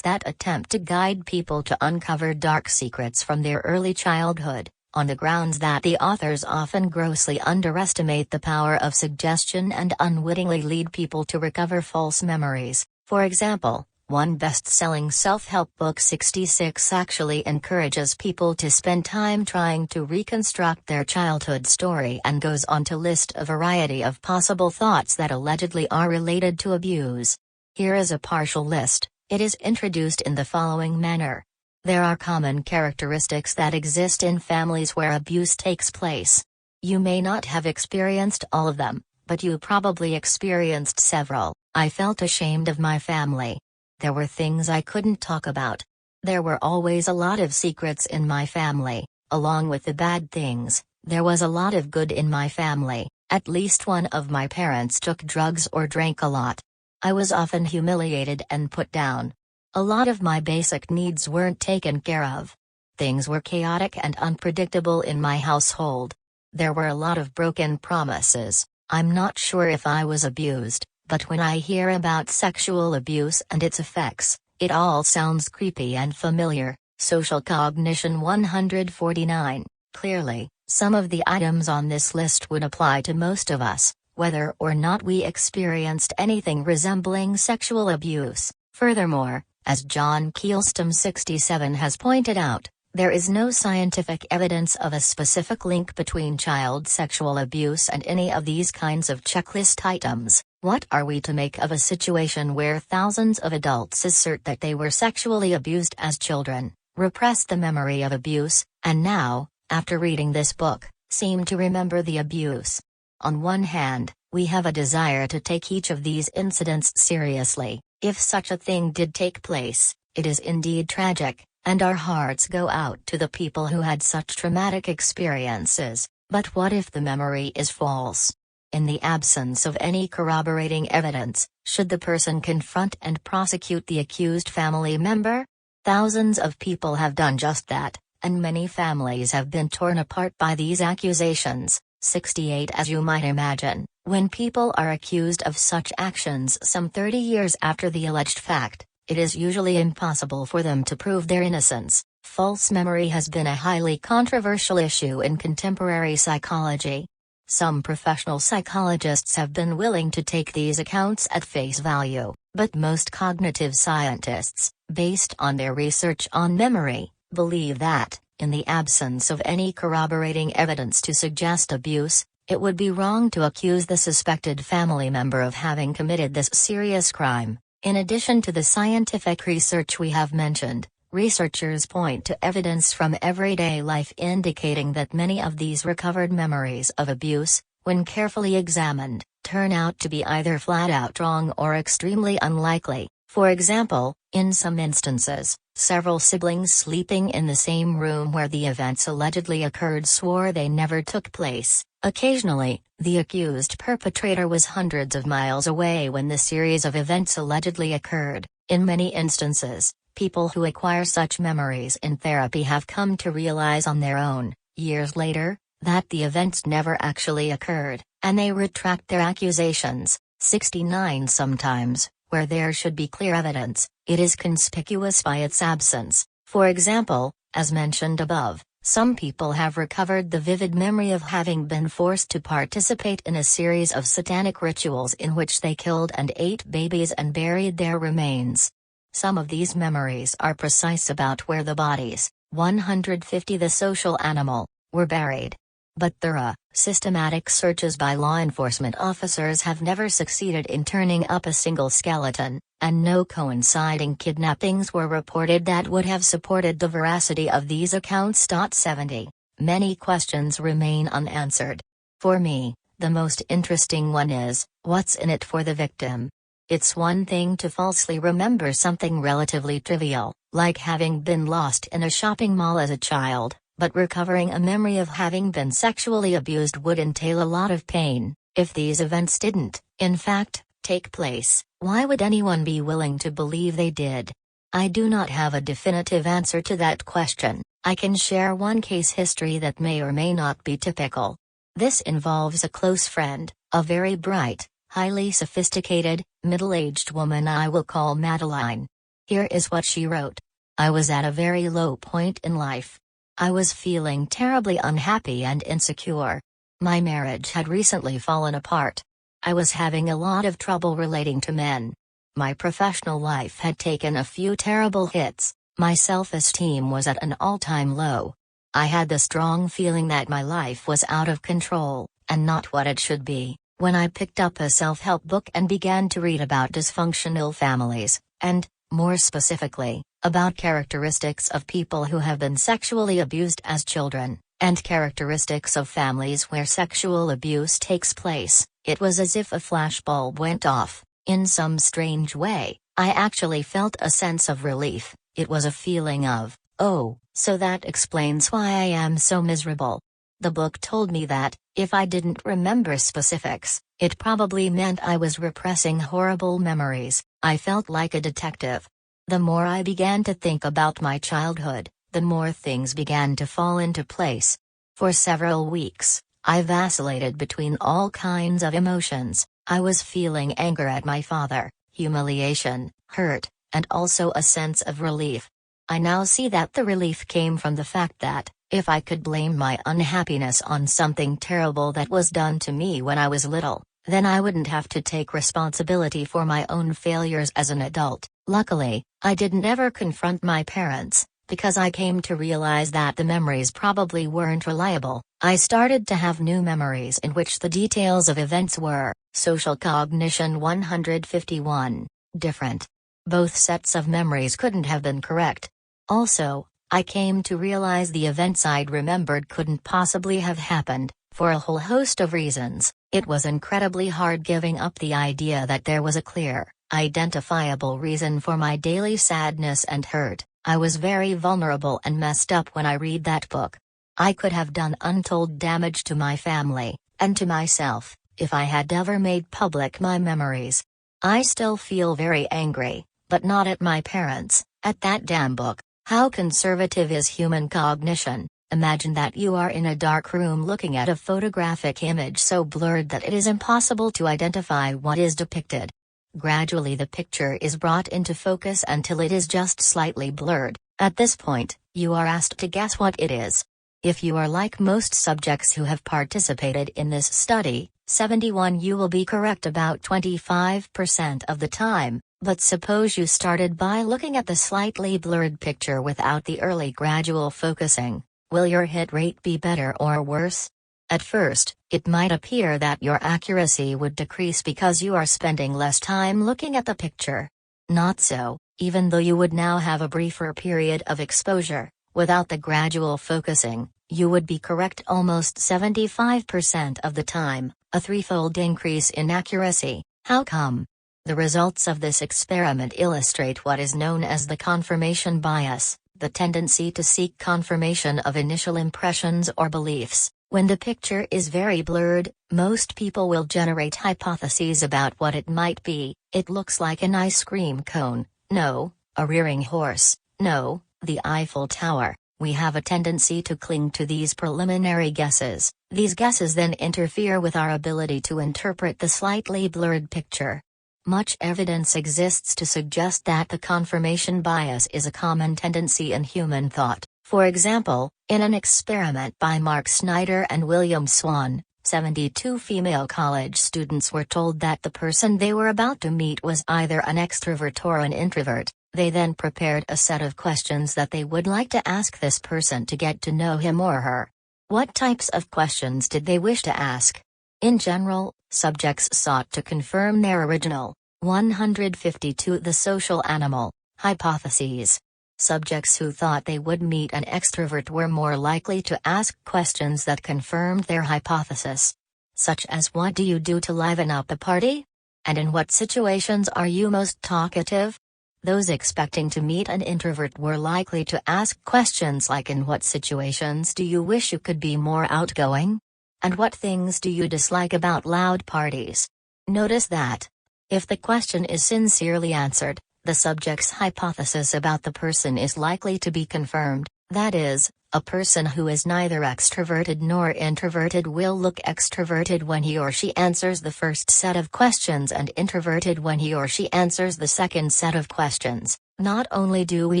that attempt to guide people to uncover dark secrets from their early childhood, on the grounds that the authors often grossly underestimate the power of suggestion and unwittingly lead people to recover false memories. For example, one best-selling self-help book 66 actually encourages people to spend time trying to reconstruct their childhood story and goes on to list a variety of possible thoughts that allegedly are related to abuse. Here is a partial list. It is introduced in the following manner. There are common characteristics that exist in families where abuse takes place. You may not have experienced all of them, but you probably experienced several. I felt ashamed of my family. There were things I couldn't talk about. There were always a lot of secrets in my family. Along with the bad things, there was a lot of good in my family. At least one of my parents took drugs or drank a lot. I was often humiliated and put down. A lot of my basic needs weren't taken care of. Things were chaotic and unpredictable in my household. There were a lot of broken promises. I'm not sure if I was abused, but when I hear about sexual abuse and its effects, it all sounds creepy and familiar. Social Cognition 149. Clearly, some of the items on this list would apply to most of us, whether or not we experienced anything resembling sexual abuse. Furthermore, as John Keelstom 67 has pointed out, there is no scientific evidence of a specific link between child sexual abuse and any of these kinds of checklist items. What are we to make of a situation where thousands of adults assert that they were sexually abused as children, repressed the memory of abuse, and now, after reading this book, seem to remember the abuse? On one hand, we have a desire to take each of these incidents seriously. If such a thing did take place, It is indeed tragic, and our hearts go out to the people who had such traumatic experiences, but what if the memory is false? In the absence of any corroborating evidence, should the person confront and prosecute the accused family member? Thousands of people have done just that, and many families have been torn apart by these accusations. 68 As you might imagine, when people are accused of such actions some 30 years after the alleged fact, it is usually impossible for them to prove their innocence. False memory has been a highly controversial issue in contemporary psychology. Some professional psychologists have been willing to take these accounts at face value, but most cognitive scientists, based on their research on memory, believe that, in the absence of any corroborating evidence to suggest abuse, it would be wrong to accuse the suspected family member of having committed this serious crime. In addition to the scientific research we have mentioned, researchers point to evidence from everyday life indicating that many of these recovered memories of abuse, when carefully examined, turn out to be either flat out wrong or extremely unlikely. For example, in some instances, several siblings sleeping in the same room where the events allegedly occurred swore they never took place. Occasionally, the accused perpetrator was hundreds of miles away when the series of events allegedly occurred. In many instances, people who acquire such memories in therapy have come to realize on their own, years later, that the events never actually occurred, and they retract their accusations. 69 Sometimes, where there should be clear evidence, it is conspicuous by its absence. For example, as mentioned above, some people have recovered the vivid memory of having been forced to participate in a series of satanic rituals in which they killed and ate babies and buried their remains. Some of these memories are precise about where the bodies, 150 the social animal, were buried. But thorough, systematic searches by law enforcement officers have never succeeded in turning up a single skeleton, and no coinciding kidnappings were reported that would have supported the veracity of these accounts. 70. Many questions remain unanswered. For me, the most interesting one is, what's in it for the victim? It's one thing to falsely remember something relatively trivial, like having been lost in a shopping mall as a child. But recovering a memory of having been sexually abused would entail a lot of pain. If these events didn't, in fact, take place, why would anyone be willing to believe they did? I do not have a definitive answer to that question. I can share one case history that may or may not be typical. This involves a close friend, a very bright, highly sophisticated, middle-aged woman I will call Madeline. Here is what she wrote. I was at a very low point in life. I was feeling terribly unhappy and insecure. My marriage had recently fallen apart. I was having a lot of trouble relating to men. My professional life had taken a few terrible hits. My self-esteem was at an all-time low. I had the strong feeling that my life was out of control, and not what it should be, when I picked up a self-help book and began to read about dysfunctional families, and, more specifically, about characteristics of people who have been sexually abused as children, and characteristics of families where sexual abuse takes place. It was as if a flashbulb went off. In some strange way, I actually felt a sense of relief. It was a feeling of, oh, so that explains why I am so miserable. The book told me that, if I didn't remember specifics, it probably meant I was repressing horrible memories. I felt like a detective. The more I began to think about my childhood, the more things began to fall into place. For several weeks, I vacillated between all kinds of emotions. I was feeling anger at my father, humiliation, hurt, and also a sense of relief. I now see that the relief came from the fact that, if I could blame my unhappiness on something terrible that was done to me when I was little, then I wouldn't have to take responsibility for my own failures as an adult. Luckily, I didn't ever confront my parents, because I came to realize that the memories probably weren't reliable. I started to have new memories in which the details of events were, social cognition 151, different. Both sets of memories couldn't have been correct. Also, I came to realize the events I'd remembered couldn't possibly have happened, for a whole host of reasons. It was incredibly hard giving up the idea that there was a clear, Identifiable reason for my daily sadness and hurt. I was very vulnerable and messed up when I read that book. I could have done untold damage to my family, and to myself, if I had ever made public my memories. I still feel very angry, but not at my parents, at that damn book. How conservative is human cognition? Imagine that you are in a dark room looking at a photographic image so blurred that it is impossible to identify what is depicted. Gradually the picture is brought into focus until it is just slightly blurred. At this point, you are asked to guess what it is. If you are like most subjects who have participated in this study, 71, you will be correct about 25% of the time, but suppose you started by looking at the slightly blurred picture without the early gradual focusing. Will your hit rate be better or worse? At first, it might appear that your accuracy would decrease because you are spending less time looking at the picture. Not so, even though you would now have a briefer period of exposure. Without the gradual focusing, you would be correct almost 75% of the time, a threefold increase in accuracy. How come? The results of this experiment illustrate what is known as the confirmation bias, the tendency to seek confirmation of initial impressions or beliefs. When the picture is very blurred, most people will generate hypotheses about what it might be. It looks like an ice cream cone. No, a rearing horse. No, the Eiffel Tower. We have a tendency to cling to these preliminary guesses. These guesses then interfere with our ability to interpret the slightly blurred picture. Much evidence exists to suggest that the confirmation bias is a common tendency in human thought. For example, in an experiment by Mark Snyder and William Swan, 72 female college students were told that the person they were about to meet was either an extrovert or an introvert. They then prepared a set of questions that they would like to ask this person to get to know him or her. What types of questions did they wish to ask? In general, subjects sought to confirm their original 152 the social animal hypotheses. Subjects who thought they would meet an extrovert were more likely to ask questions that confirmed their hypothesis. Such as, what do you do to liven up a party? And in what situations are you most talkative? Those expecting to meet an introvert were likely to ask questions like, in what situations do you wish you could be more outgoing? And what things do you dislike about loud parties? Notice that, if the question is sincerely answered, the subject's hypothesis about the person is likely to be confirmed. That is, a person who is neither extroverted nor introverted will look extroverted when he or she answers the first set of questions and introverted when he or she answers the second set of questions. Not only do we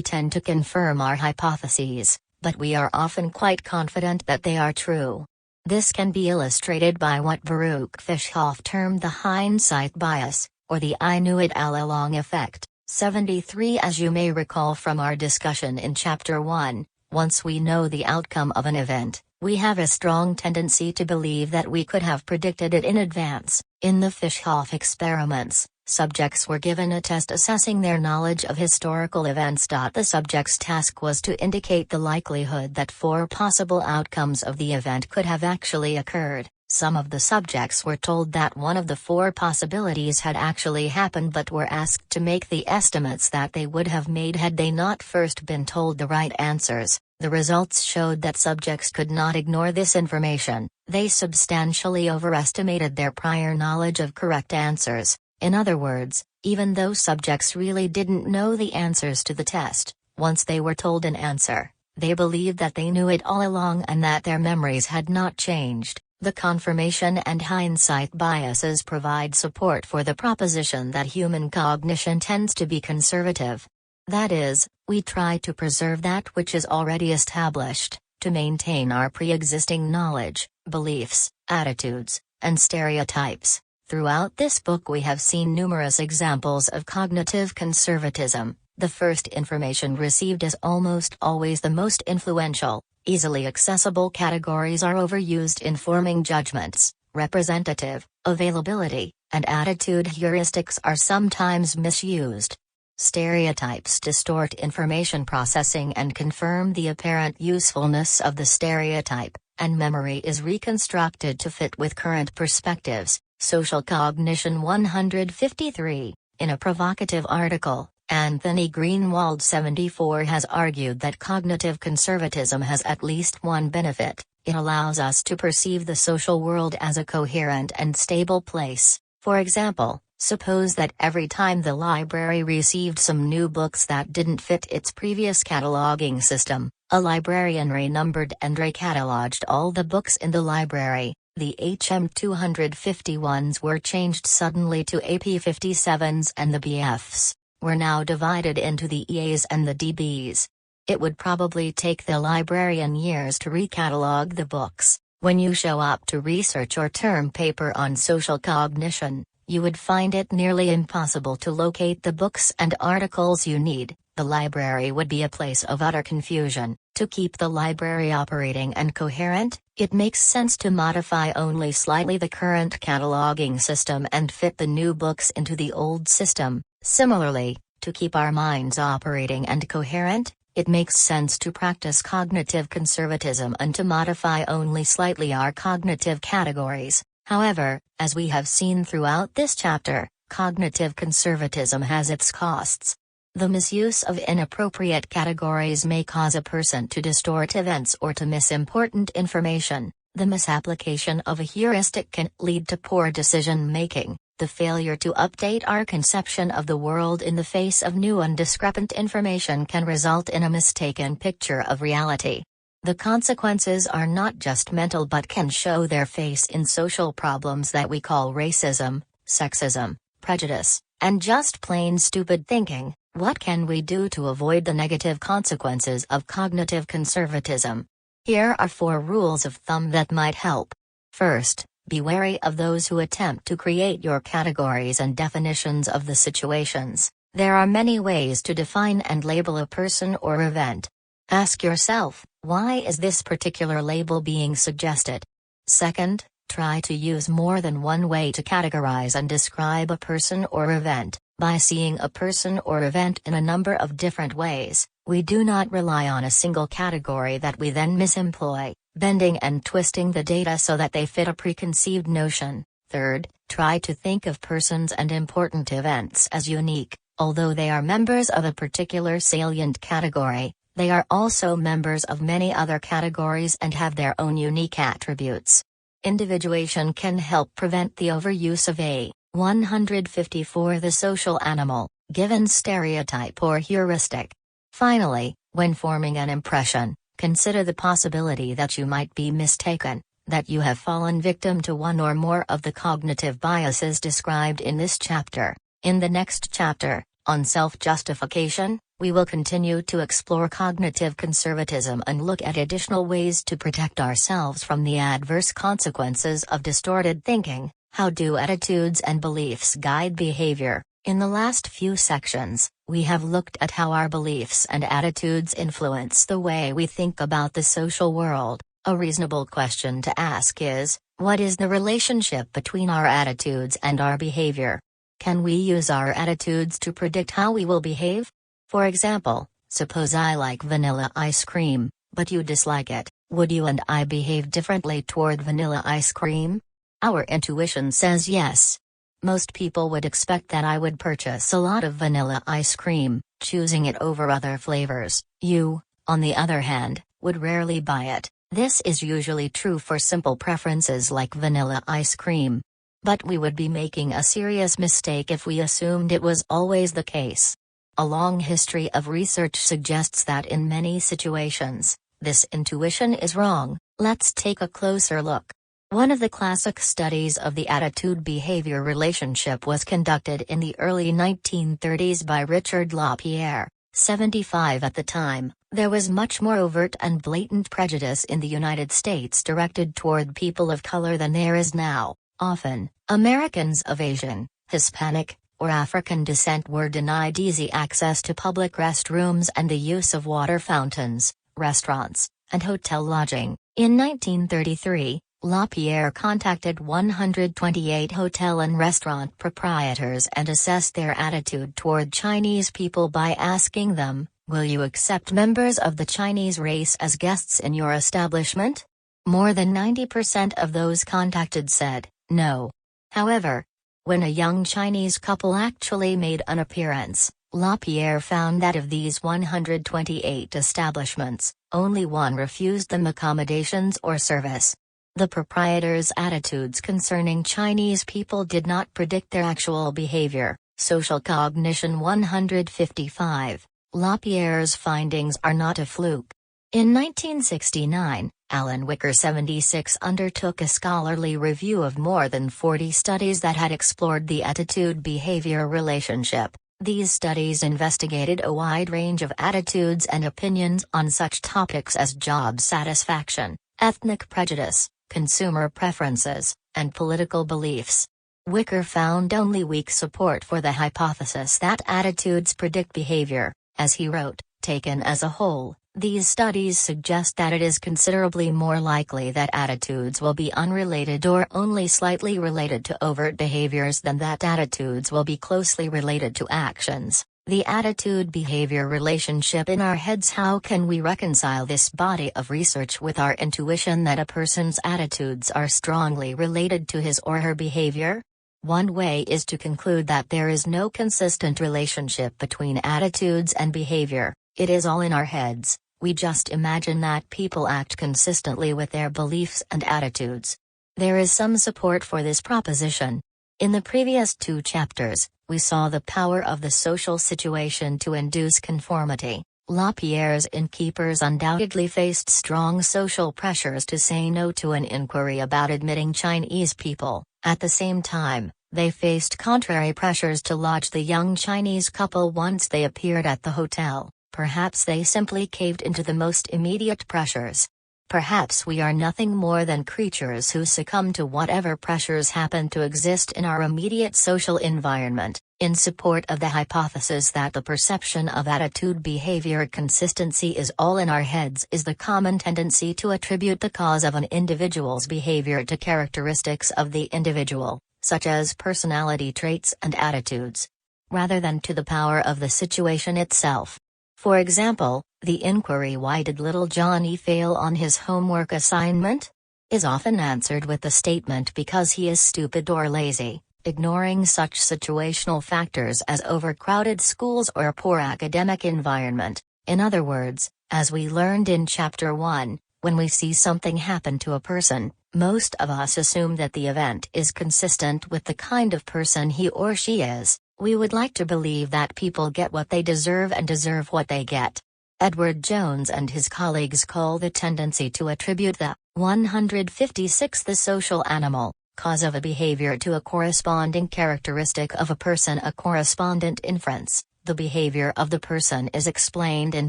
tend to confirm our hypotheses, but we are often quite confident that they are true. This can be illustrated by what Baruch Fischoff termed the hindsight bias, or the I knew it all along effect. 73. As you may recall from our discussion in Chapter 1, once we know the outcome of an event, we have a strong tendency to believe that we could have predicted it in advance. In the Fischoff experiments, subjects were given a test assessing their knowledge of historical events. The subject's task was to indicate the likelihood that 4 possible outcomes of the event could have actually occurred. Some of the subjects were told that one of the 4 possibilities had actually happened, but were asked to make the estimates that they would have made had they not first been told the right answers. The results showed that subjects could not ignore this information. They substantially overestimated their prior knowledge of correct answers. In other words, even though subjects really didn't know the answers to the test, once they were told an answer, they believed that they knew it all along and that their memories had not changed. The confirmation and hindsight biases provide support for the proposition that human cognition tends to be conservative. That is, we try to preserve that which is already established, to maintain our pre-existing knowledge, beliefs, attitudes, and stereotypes. Throughout this book we have seen numerous examples of cognitive conservatism. The first information received is almost always the most influential. Easily accessible categories are overused in forming judgments. Representative, availability, and attitude heuristics are sometimes misused. Stereotypes distort information processing and confirm the apparent usefulness of the stereotype, and memory is reconstructed to fit with current perspectives. Social cognition 153. In a provocative article, Anthony Greenwald 74 has argued that cognitive conservatism has at least one benefit: it allows us to perceive the social world as a coherent and stable place. For example, suppose that every time the library received some new books that didn't fit its previous cataloging system, a librarian renumbered and recatalogued all the books in the library. The HM 251s were changed suddenly to AP 57s, and the BFs were now divided into the EAs and the DBs. It would probably take the librarian years to recatalog the books. When you show up to research or term paper on social cognition, you would find it nearly impossible to locate the books and articles you need. The library would be a place of utter confusion. To keep the library operating and coherent, it makes sense to modify only slightly the current cataloging system and fit the new books into the old system. Similarly, to keep our minds operating and coherent, it makes sense to practice cognitive conservatism and to modify only slightly our cognitive categories. However, as we have seen throughout this chapter, cognitive conservatism has its costs. The misuse of inappropriate categories may cause a person to distort events or to miss important information. The misapplication of a heuristic can lead to poor decision-making. The failure to update our conception of the world in the face of new and discrepant information can result in a mistaken picture of reality. The consequences are not just mental but can show their face in social problems that we call racism, sexism, prejudice, and just plain stupid thinking. What can we do to avoid the negative consequences of cognitive conservatism? Here are 4 rules of thumb that might help. First, be wary of those who attempt to create your categories and definitions of the situations. There are many ways to define and label a person or event. Ask yourself, why is this particular label being suggested? Second, try to use more than one way to categorize and describe a person or event. By seeing a person or event in a number of different ways, we do not rely on a single category that we then misemploy, bending and twisting the data so that they fit a preconceived notion. Third, try to think of persons and important events as unique. Although they are members of a particular salient category, they are also members of many other categories and have their own unique attributes. Individuation can help prevent the overuse of a 154 the social animal, given stereotype or heuristic. Finally, when forming an impression, consider the possibility that you might be mistaken, that you have fallen victim to one or more of the cognitive biases described in this chapter. In the next chapter, on self-justification, we will continue to explore cognitive conservatism and look at additional ways to protect ourselves from the adverse consequences of distorted thinking. How do attitudes and beliefs guide behavior? In the last few sections, we have looked at how our beliefs and attitudes influence the way we think about the social world. A reasonable question to ask is, what is the relationship between our attitudes and our behavior? Can we use our attitudes to predict how we will behave? For example, suppose I like vanilla ice cream, but you dislike it. Would you and I behave differently toward vanilla ice cream? Our intuition says yes. Most people would expect that I would purchase a lot of vanilla ice cream, choosing it over other flavors. You, on the other hand, would rarely buy it. This is usually true for simple preferences like vanilla ice cream. But we would be making a serious mistake if we assumed it was always the case. A long history of research suggests that in many situations, this intuition is wrong. Let's take a closer look. One of the classic studies of the attitude-behavior relationship was conducted in the early 1930s by Richard LaPierre, 75 at the time. There was much more overt and blatant prejudice in the United States directed toward people of color than there is now. Often, Americans of Asian, Hispanic, or African descent were denied easy access to public restrooms and the use of water fountains, restaurants, and hotel lodging. In 1933, LaPierre contacted 128 hotel and restaurant proprietors and assessed their attitude toward Chinese people by asking them, "Will you accept members of the Chinese race as guests in your establishment?" More than 90% of those contacted said, no. However, When a young Chinese couple actually made an appearance, LaPierre found that of these 128 establishments, only one refused them accommodations or service. The proprietor's attitudes concerning Chinese people did not predict their actual behavior. Social Cognition 155. LaPierre's findings are not a fluke. In 1969, Alan Wicker 76 undertook a scholarly review of more than 40 studies that had explored the attitude-behavior relationship. These studies investigated a wide range of attitudes and opinions on such topics as job satisfaction, ethnic prejudice, consumer preferences, and political beliefs. Wicker found only weak support for the hypothesis that attitudes predict behavior. As he wrote, taken as a whole, these studies suggest that it is considerably more likely that attitudes will be unrelated or only slightly related to overt behaviors than that attitudes will be closely related to actions. The attitude-behavior relationship in our heads. How can we reconcile this body of research with our intuition that a person's attitudes are strongly related to his or her behavior? One way is to conclude that there is no consistent relationship between attitudes and behavior. It is all in our heads. We just imagine that people act consistently with their beliefs and attitudes. There is some support for this proposition. In the previous 2 chapters, we saw the power of the social situation to induce conformity. LaPierre's innkeepers undoubtedly faced strong social pressures to say no to an inquiry about admitting Chinese people. At the same time, they faced contrary pressures to lodge the young Chinese couple once they appeared at the hotel. Perhaps they simply caved into the most immediate pressures. Perhaps we are nothing more than creatures who succumb to whatever pressures happen to exist in our immediate social environment. In support of the hypothesis that the perception of attitude-behavior consistency is all in our heads is the common tendency to attribute the cause of an individual's behavior to characteristics of the individual, such as personality traits and attitudes, rather than to the power of the situation itself. For example, the inquiry "Why did little Johnny fail on his homework assignment?" is often answered with the statement "because he is stupid or lazy," ignoring such situational factors as overcrowded schools or a poor academic environment. In other words, as we learned in Chapter 1, when we see something happen to a person, most of us assume that the event is consistent with the kind of person he or she is. We would like to believe that people get what they deserve and deserve what they get. Edward Jones and his colleagues call the tendency to attribute the 156th the social animal cause of a behavior to a corresponding characteristic of a person a correspondent inference. The behavior of the person is explained in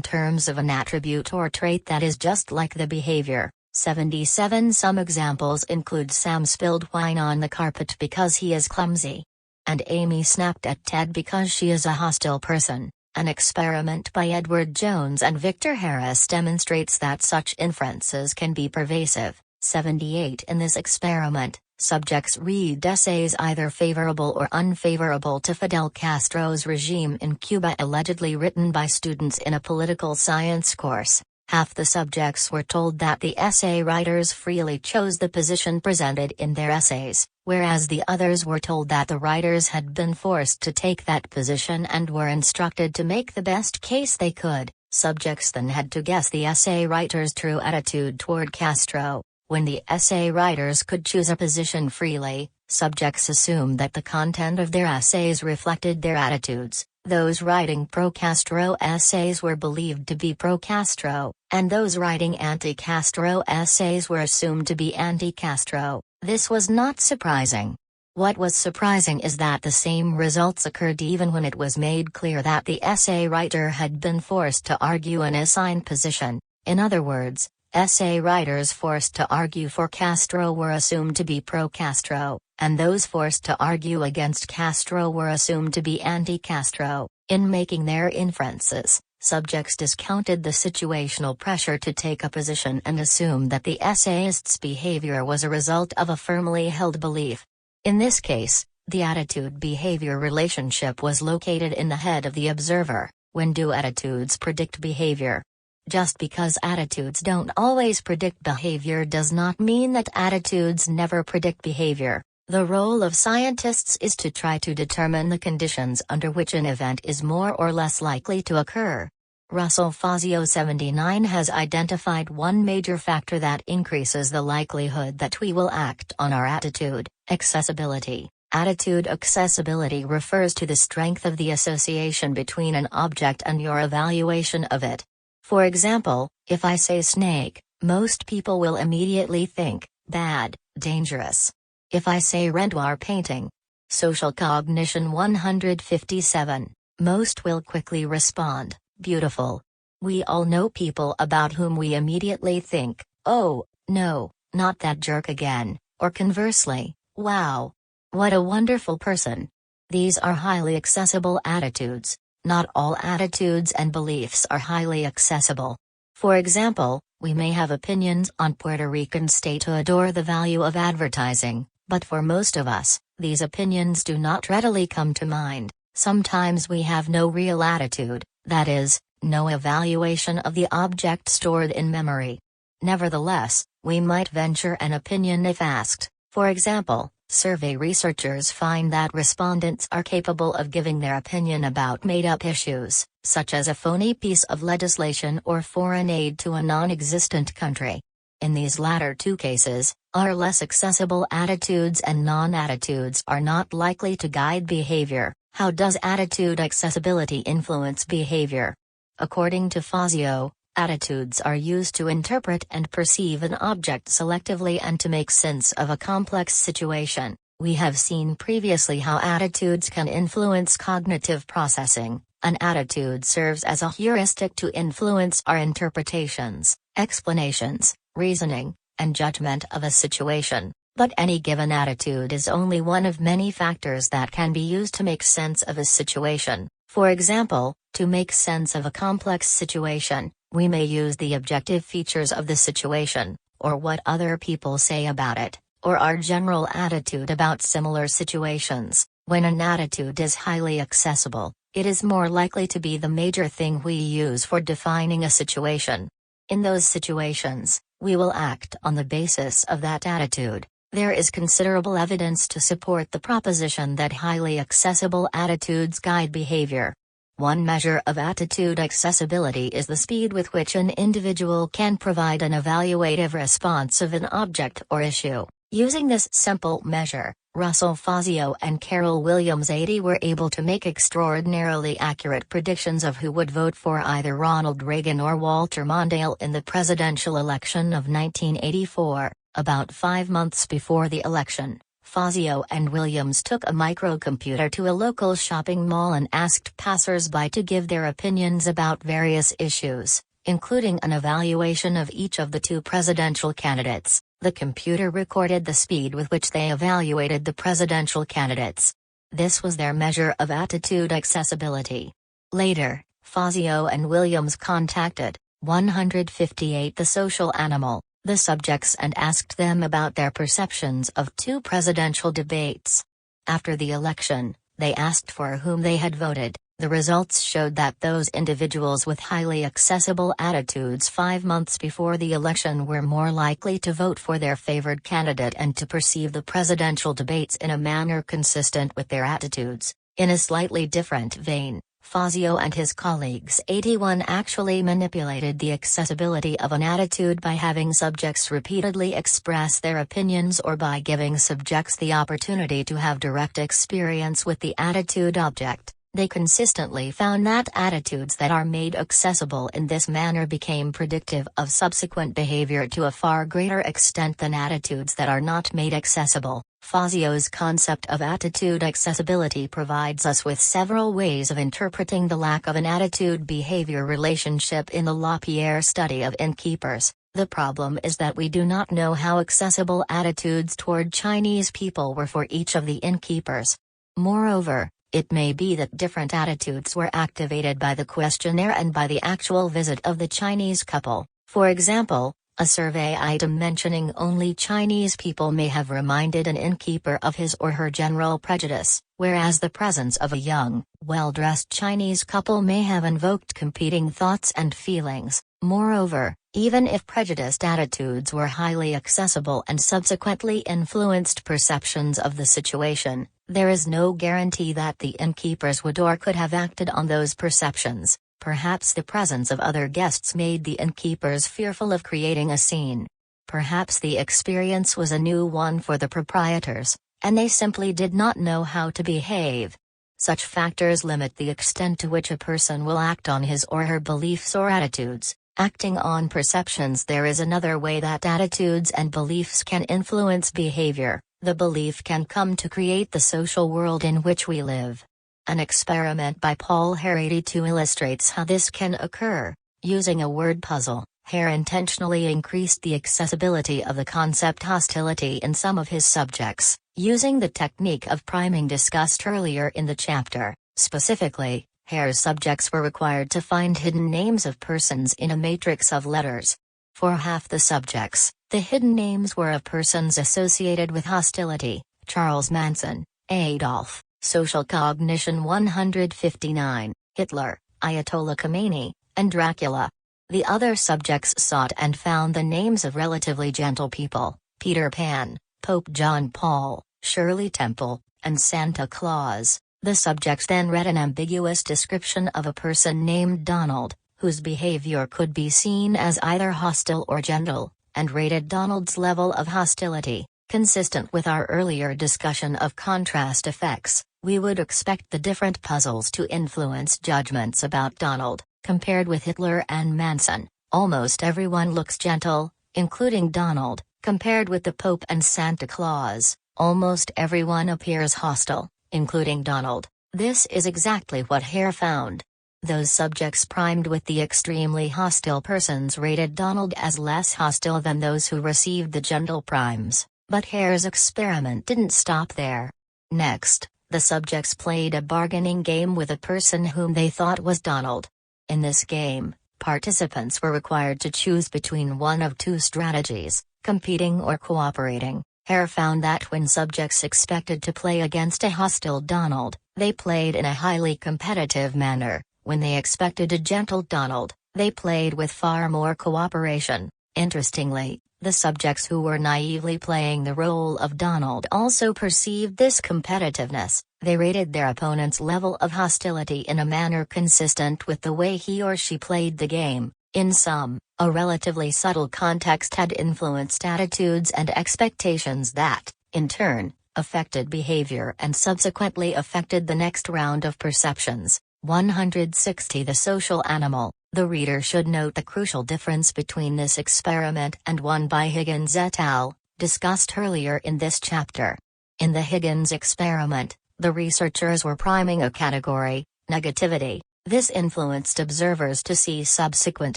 terms of an attribute or trait that is just like the behavior. 77 Some examples include Sam spilled wine on the carpet because he is clumsy. And Amy snapped at Ted because she is a hostile person. An experiment by Edward Jones and Victor Harris demonstrates that such inferences can be pervasive. 78 In this experiment, subjects read essays either favorable or unfavorable to Fidel Castro's regime in Cuba, allegedly written by students in a political science course. Half the subjects were told that the essay writers freely chose the position presented in their essays, whereas the others were told that the writers had been forced to take that position and were instructed to make the best case they could. Subjects then had to guess the essay writers' true attitude toward Castro. When the essay writers could choose a position freely, subjects assumed that the content of their essays reflected their attitudes. Those writing pro-Castro essays were believed to be pro-Castro, and those writing anti-Castro essays were assumed to be anti-Castro. This was not surprising. What was surprising is that the same results occurred even when it was made clear that the essay writer had been forced to argue an assigned position. In other words, essay writers forced to argue for Castro were assumed to be pro-Castro, and those forced to argue against Castro were assumed to be anti-Castro. In making their inferences, subjects discounted the situational pressure to take a position and assumed that the essayist's behavior was a result of a firmly held belief. In this case, the attitude-behavior relationship was located in the head of the observer. When do attitudes predict behavior? Just because attitudes don't always predict behavior does not mean that attitudes never predict behavior. The role of scientists is to try to determine the conditions under which an event is more or less likely to occur. Russell Fazio 79 has identified one major factor that increases the likelihood that we will act on our attitude: accessibility. Attitude accessibility refers to the strength of the association between an object and your evaluation of it. For example, if I say snake, most people will immediately think, bad, dangerous. If I say Renoir painting, social cognition 157, most will quickly respond, beautiful. We all know people about whom we immediately think, oh, no, not that jerk again, or conversely, wow, what a wonderful person. These are highly accessible attitudes. Not all attitudes and beliefs are highly accessible. For example, we may have opinions on Puerto Rican statehood or the value of advertising, but for most of us, these opinions do not readily come to mind. Sometimes we have no real attitude, that is, no evaluation of the object stored in memory. Nevertheless, we might venture an opinion if asked. For example, survey researchers find that respondents are capable of giving their opinion about made-up issues, such as a phony piece of legislation or foreign aid to a non-existent country. In these latter two cases, our less accessible attitudes and non-attitudes are not likely to guide behavior. How does attitude accessibility influence behavior? According to Fazio, attitudes are used to interpret and perceive an object selectively and to make sense of a complex situation. We have seen previously how attitudes can influence cognitive processing. An attitude serves as a heuristic to influence our interpretations, explanations, reasoning, and judgment of a situation. But any given attitude is only one of many factors that can be used to make sense of a situation. For example, to make sense of a complex situation, we may use the objective features of the situation, or what other people say about it, or our general attitude about similar situations. When an attitude is highly accessible, it is more likely to be the major thing we use for defining a situation. In those situations, we will act on the basis of that attitude. There is considerable evidence to support the proposition that highly accessible attitudes guide behavior. One measure of attitude accessibility is the speed with which an individual can provide an evaluative response of an object or issue. Using this simple measure, Russell Fazio and Carol Williams 80 were able to make extraordinarily accurate predictions of who would vote for either Ronald Reagan or Walter Mondale in the presidential election of 1984. About 5 months before the election, Fazio and Williams took a microcomputer to a local shopping mall and asked passers-by to give their opinions about various issues, including an evaluation of each of the two presidential candidates. The computer recorded the speed with which they evaluated the presidential candidates. This was their measure of attitude accessibility. Later, Fazio and Williams contacted 158 the social animal, the subjects, and asked them about their perceptions of two presidential debates. After the election, they asked for whom they had voted. The results showed that those individuals with highly accessible attitudes 5 months before the election were more likely to vote for their favored candidate and to perceive the presidential debates in a manner consistent with their attitudes. In a slightly different vein, Fazio and his colleagues 81 actually manipulated the accessibility of an attitude by having subjects repeatedly express their opinions or by giving subjects the opportunity to have direct experience with the attitude object. They consistently found that attitudes that are made accessible in this manner became predictive of subsequent behavior to a far greater extent than attitudes that are not made accessible. Fazio's concept of attitude accessibility provides us with several ways of interpreting the lack of an attitude-behavior relationship in the LaPierre study of innkeepers. The problem is that we do not know how accessible attitudes toward Chinese people were for each of the innkeepers. Moreover, it may be that different attitudes were activated by the questionnaire and by the actual visit of the Chinese couple. For example, a survey item mentioning only Chinese people may have reminded an innkeeper of his or her general prejudice, whereas the presence of a young, well-dressed Chinese couple may have invoked competing thoughts and feelings. Moreover, even if prejudiced attitudes were highly accessible and subsequently influenced perceptions of the situation, there is no guarantee that the innkeepers would or could have acted on those perceptions. Perhaps the presence of other guests made the innkeepers fearful of creating a scene. Perhaps the experience was a new one for the proprietors, and they simply did not know how to behave. Such factors limit the extent to which a person will act on his or her beliefs or attitudes. Acting on perceptions. There is another way that attitudes and beliefs can influence behavior. The belief can come to create the social world in which we live. An experiment by Paul Hare illustrates how this can occur. Using a word puzzle, Hare intentionally increased the accessibility of the concept hostility in some of his subjects, using the technique of priming discussed earlier in the chapter. Specifically, Hare's subjects were required to find hidden names of persons in a matrix of letters. For half the subjects, the hidden names were of persons associated with hostility: Charles Manson, Adolf, Social Cognition 159, Hitler, Ayatollah Khomeini, and Dracula. The other subjects sought and found the names of relatively gentle people: Peter Pan, Pope John Paul, Shirley Temple, and Santa Claus. The subjects then read an ambiguous description of a person named Donald, whose behavior could be seen as either hostile or gentle, and rated Donald's level of hostility. Consistent with our earlier discussion of contrast effects, we would expect the different puzzles to influence judgments about Donald. Compared with Hitler and Manson, almost everyone looks gentle, including Donald. Compared with the Pope and Santa Claus, almost everyone appears hostile, including Donald. This is exactly what Hare found. Those subjects primed with the extremely hostile persons rated Donald as less hostile than those who received the gentle primes, but Hare's experiment didn't stop there. Next, the subjects played a bargaining game with a person whom they thought was Donald. In this game, participants were required to choose between one of two strategies: competing or cooperating. Hare found that when subjects expected to play against a hostile Donald, they played in a highly competitive manner. When they expected a gentle Donald, they played with far more cooperation. Interestingly, the subjects who were naively playing the role of Donald also perceived this competitiveness. They rated their opponent's level of hostility in a manner consistent with the way he or she played the game. In sum, a relatively subtle context had influenced attitudes and expectations that, in turn, affected behavior and subsequently affected the next round of perceptions. 160. The social animal. The reader should note the crucial difference between this experiment and one by Higgins et al., discussed earlier in this chapter. In the Higgins experiment, the researchers were priming a category, negativity. This influenced observers to see subsequent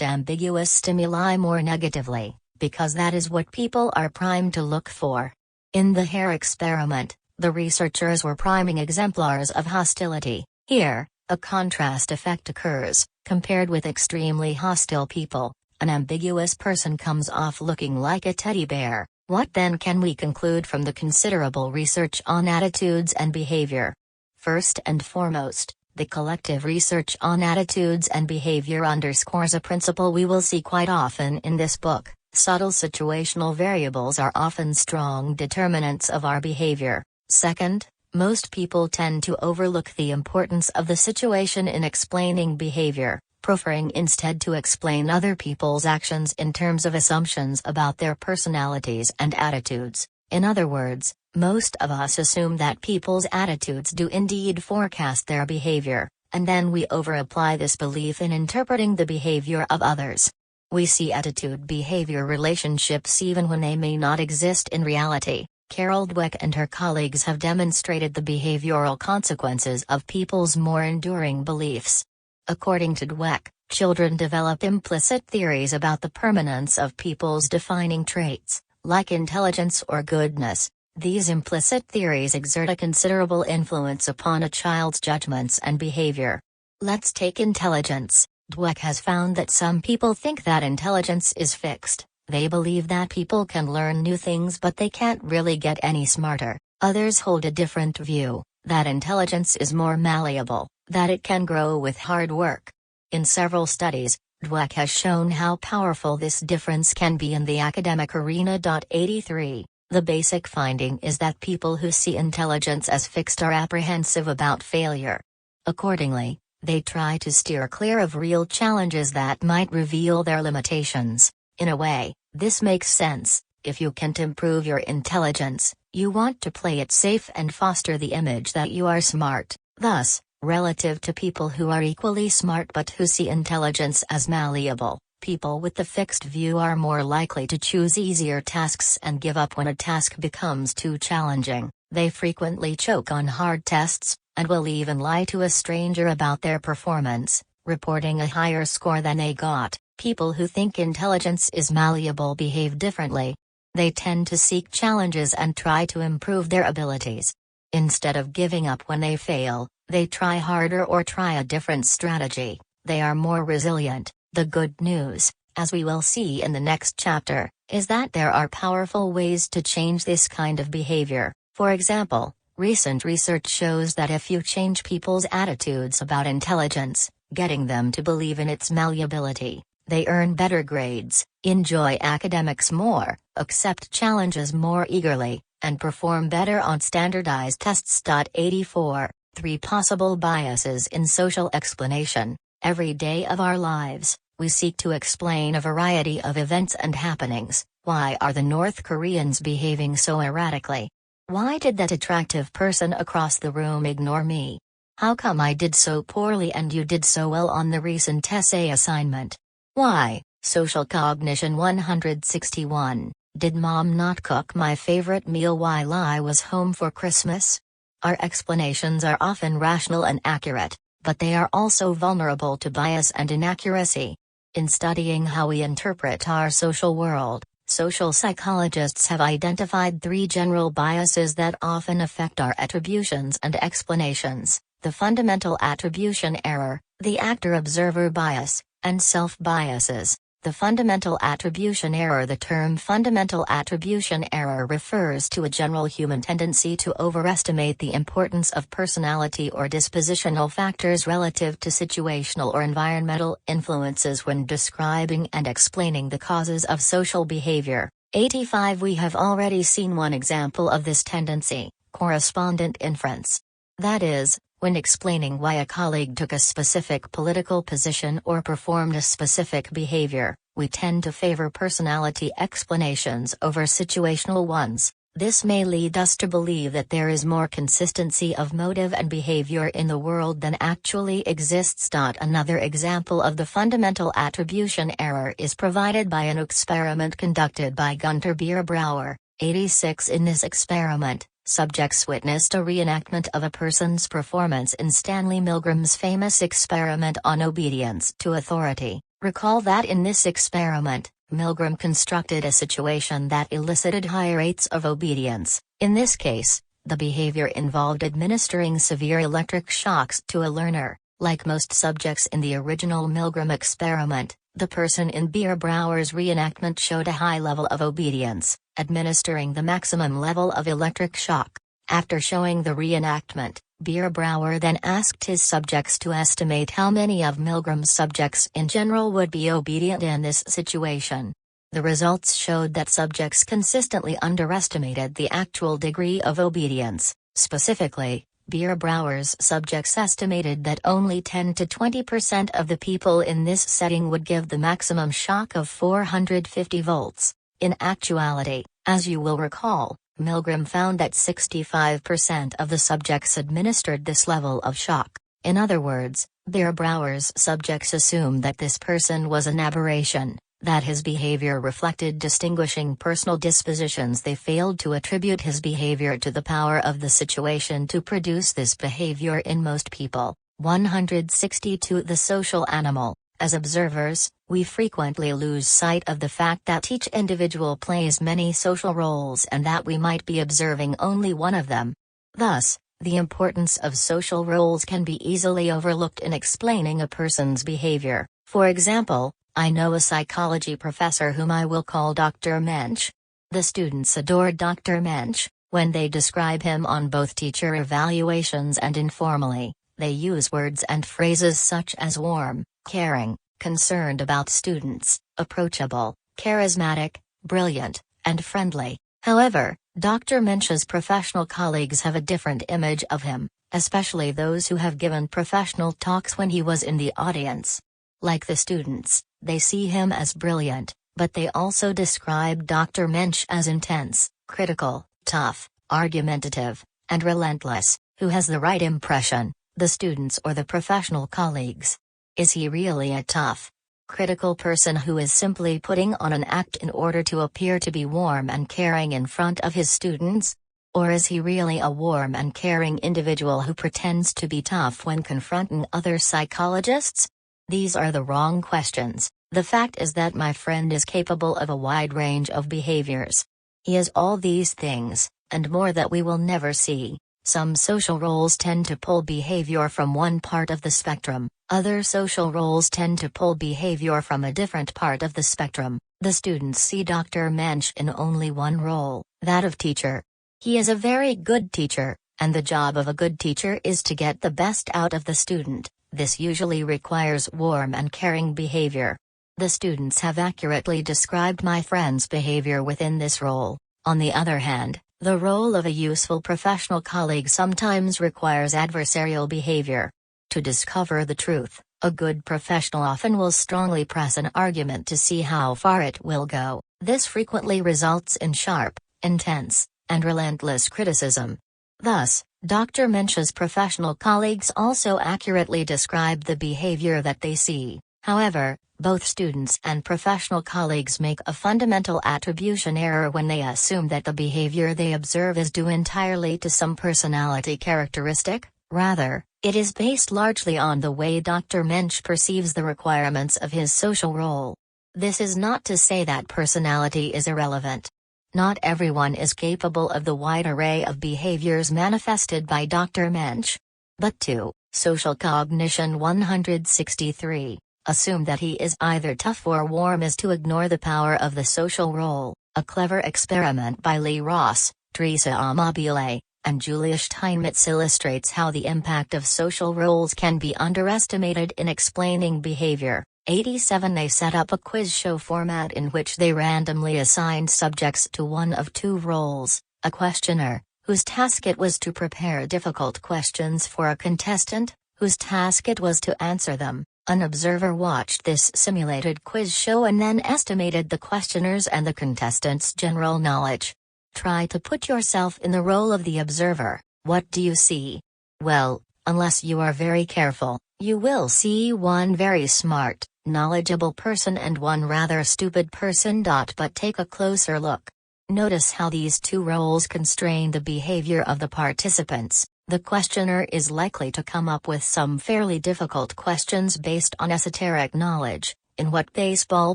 ambiguous stimuli more negatively, because that is what people are primed to look for. In the Hare experiment, the researchers were priming exemplars of hostility. Here, a contrast effect occurs. Compared with extremely hostile people, an ambiguous person comes off looking like a teddy bear. What then can we conclude from the considerable research on attitudes and behavior? First and foremost, the collective research on attitudes and behavior underscores a principle we will see quite often in this book: subtle situational variables are often strong determinants of our behavior. Second, most people tend to overlook the importance of the situation in explaining behavior, preferring instead to explain other people's actions in terms of assumptions about their personalities and attitudes. In other words, most of us assume that people's attitudes do indeed forecast their behavior, and then we over-apply this belief in interpreting the behavior of others. We see attitude-behavior relationships even when they may not exist in reality. Carol Dweck and her colleagues have demonstrated the behavioral consequences of people's more enduring beliefs. According to Dweck, children develop implicit theories about the permanence of people's defining traits, like intelligence or goodness. These implicit theories exert a considerable influence upon a child's judgments and behavior. Let's take intelligence. Dweck has found that some people think that intelligence is fixed. They believe that people can learn new things but they can't really get any smarter. Others hold a different view, that intelligence is more malleable, that it can grow with hard work. In several studies, Dweck has shown how powerful this difference can be in the academic arena. 83. The basic finding is that people who see intelligence as fixed are apprehensive about failure. Accordingly, they try to steer clear of real challenges that might reveal their limitations. In a way, this makes sense. If you can't improve your intelligence, you want to play it safe and foster the image that you are smart. Thus, relative to people who are equally smart but who see intelligence as malleable, people with the fixed view are more likely to choose easier tasks and give up when a task becomes too challenging. They frequently choke on hard tests, and will even lie to a stranger about their performance, reporting a higher score than they got. People who think intelligence is malleable behave differently. They tend to seek challenges and try to improve their abilities. Instead of giving up when they fail, they try harder or try a different strategy. They are more resilient. The good news, as we will see in the next chapter, is that there are powerful ways to change this kind of behavior. For example, recent research shows that if you change people's attitudes about intelligence, getting them to believe in its malleability, they earn better grades, enjoy academics more, accept challenges more eagerly, and perform better on standardized tests. 84. 3 possible biases in social explanation. Every day of our lives, we seek to explain a variety of events and happenings. Why are the North Koreans behaving so erratically? Why did that attractive person across the room ignore me? How come I did so poorly and you did so well on the recent essay assignment? Why? Social Cognition 161. Did mom not cook my favorite meal while I was home for Christmas? Our explanations are often rational and accurate, but they are also vulnerable to bias and inaccuracy. In studying how we interpret our social world, social psychologists have identified 3 general biases that often affect our attributions and explanations: the fundamental attribution error, the actor-observer bias, and self-biases. The fundamental attribution error. The term fundamental attribution error refers to a general human tendency to overestimate the importance of personality or dispositional factors relative to situational or environmental influences when describing and explaining the causes of social behavior. 85. We have already seen one example of this tendency: correspondent inference. That is, when explaining why a colleague took a specific political position or performed a specific behavior, we tend to favor personality explanations over situational ones. This may lead us to believe that there is more consistency of motive and behavior in the world than actually exists. Another example of the fundamental attribution error is provided by an experiment conducted by Gunter Bierbrauer, 86. In this experiment, subjects witnessed a reenactment of a person's performance in Stanley Milgram's famous experiment on obedience to authority. Recall that in this experiment, Milgram constructed a situation that elicited high rates of obedience. In this case, the behavior involved administering severe electric shocks to a learner. Like most subjects in the original Milgram experiment, the person in Bierbrauer's reenactment showed a high level of obedience, administering the maximum level of electric shock. After showing the reenactment, Bierbrauer then asked his subjects to estimate how many of Milgram's subjects in general would be obedient in this situation. The results showed that subjects consistently underestimated the actual degree of obedience. Specifically, Bierbrauer's subjects estimated that only 10 to 20% of the people in this setting would give the maximum shock of 450 volts. In actuality, as you will recall, Milgram found that 65% of the subjects administered this level of shock. In other words, Bierbrauer's subjects assumed that this person was an aberration, that his behavior reflected distinguishing personal dispositions. They failed to attribute his behavior to the power of the situation to produce this behavior in most people. 162. The social animal. As observers, we frequently lose sight of the fact that each individual plays many social roles and that we might be observing only one of them. Thus, the importance of social roles can be easily overlooked in explaining a person's behavior. For example, I know a psychology professor whom I will call Dr. Mensch. The students adore Dr. Mensch. When they describe him on both teacher evaluations and informally, they use words and phrases such as warm, caring, concerned about students, approachable, charismatic, brilliant, and friendly. However, Dr. Mensch's professional colleagues have a different image of him, especially those who have given professional talks when he was in the audience. Like the students, they see him as brilliant, but they also describe Dr. Mensch as intense, critical, tough, argumentative, and relentless. Who has the right impression, the students or the professional colleagues? Is he really a tough, critical person who is simply putting on an act in order to appear to be warm and caring in front of his students? Or is he really a warm and caring individual who pretends to be tough when confronting other psychologists? These are the wrong questions. The fact is that my friend is capable of a wide range of behaviors. He is all these things, and more that we will never see. Some social roles tend to pull behavior from one part of the spectrum, other social roles tend to pull behavior from a different part of the spectrum. The students see Dr. Mensch in only one role, that of teacher. He is a very good teacher, and the job of a good teacher is to get the best out of the student. This usually requires warm and caring behavior. The students have accurately described my friend's behavior within this role. On the other hand, the role of a useful professional colleague sometimes requires adversarial behavior. To discover the truth, a good professional often will strongly press an argument to see how far it will go. This frequently results in sharp, intense, and relentless criticism. Thus, Dr. Mensch's professional colleagues also accurately describe the behavior that they see. However, both students and professional colleagues make a fundamental attribution error when they assume that the behavior they observe is due entirely to some personality characteristic. Rather, it is based largely on the way Dr. Mensch perceives the requirements of his social role. This is not to say that personality is irrelevant. Not everyone is capable of the wide array of behaviors manifested by Dr. Mensch. But 2. Social Cognition 163. Assume that he is either tough or warm is to ignore the power of the social role. A clever experiment by Lee Ross, Teresa Amabile, and Julia Steinmetz illustrates how the impact of social roles can be underestimated in explaining behavior. 87 They set up a quiz show format in which they randomly assigned subjects to one of two roles: a questioner, whose task it was to prepare difficult questions for a contestant, whose task it was to answer them. An observer watched this simulated quiz show and then estimated the questioner's and the contestants' general knowledge. Try to put yourself in the role of the observer. What do you see? Well, unless you are very careful, you will see one very smart, knowledgeable person and one rather stupid person. But take a closer look. Notice how these two roles constrain the behavior of the participants. The questioner is likely to come up with some fairly difficult questions based on esoteric knowledge. In what baseball